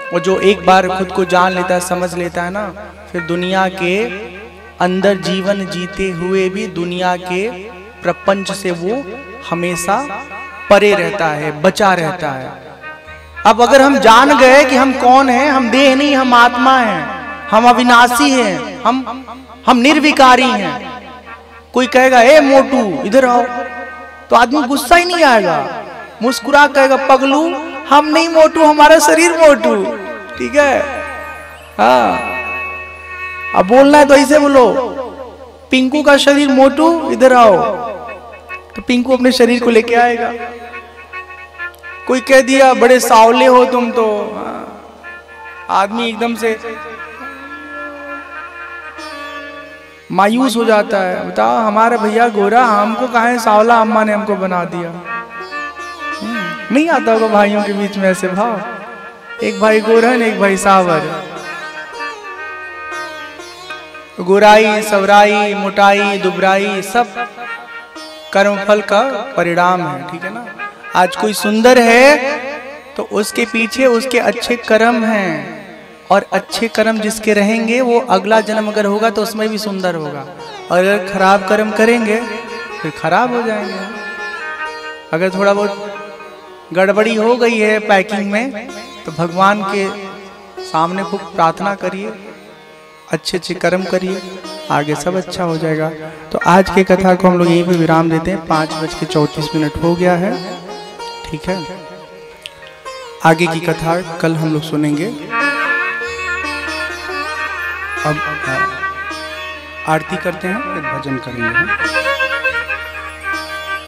और जो एक बार खुद को जान लेता है, समझ लेता है ना, फिर दुनिया के अंदर जीवन जीते हुए भी दुनिया के प्रपंच से वो हमेशा परे रहता है, बचा रहता है। अब अगर हम जान गए कि हम कौन हैं, हम देह नहीं, हम आत्मा हैं, हम अविनाशी हैं, हम निर्विकारी हैं। कोई कहेगा ए मोटू इधर आओ, तो आदमी गुस्सा ही नहीं आएगा, मुस्कुरा कहेगा पगलू हम नहीं मोटू, हमारा शरीर मोटू, ठीक है। हाँ, अब बोलना है तो ऐसे बोलो, पिंकू का शरीर मोटू इधर आओ, तो पिंकू अपने शरीर को लेके आएगा। कोई कह दिया बड़े सावले हो तुम तो, आदमी एकदम से मायूस हो जाता है। बताओ हमारा भैया गोरा, हमको कहाँ है सावला, अम्मा ने हमको बना दिया। नहीं आता होगा भाइयों के बीच में ऐसे भाव, एक भाई गोरा है, एक भाई सावर। गोराई, सवराई, मोटाई, दुबराई सब कर्मफल का परिणाम है, ठीक है ना। आज कोई सुंदर है तो उसके पीछे उसके अच्छे कर्म हैं, और अच्छे कर्म जिसके रहेंगे वो अगला जन्म अगर होगा तो उसमें भी सुंदर होगा, और अगर खराब कर्म करेंगे फिर खराब हो जाएंगे। अगर थोड़ा बहुत गड़बड़ी हो गई है पैकिंग में तो भगवान के सामने खूब प्रार्थना करिए, अच्छे अच्छे कर्म करिए, आगे सब अच्छा हो जाएगा। तो आज की कथा को हम लोग यहीं पे विराम देते हैं। 5:34 हो गया है, ठीक है। आगे की कथा कल हम लोग सुनेंगे। अब आरती करते हैं, फिर भजन करेंगे।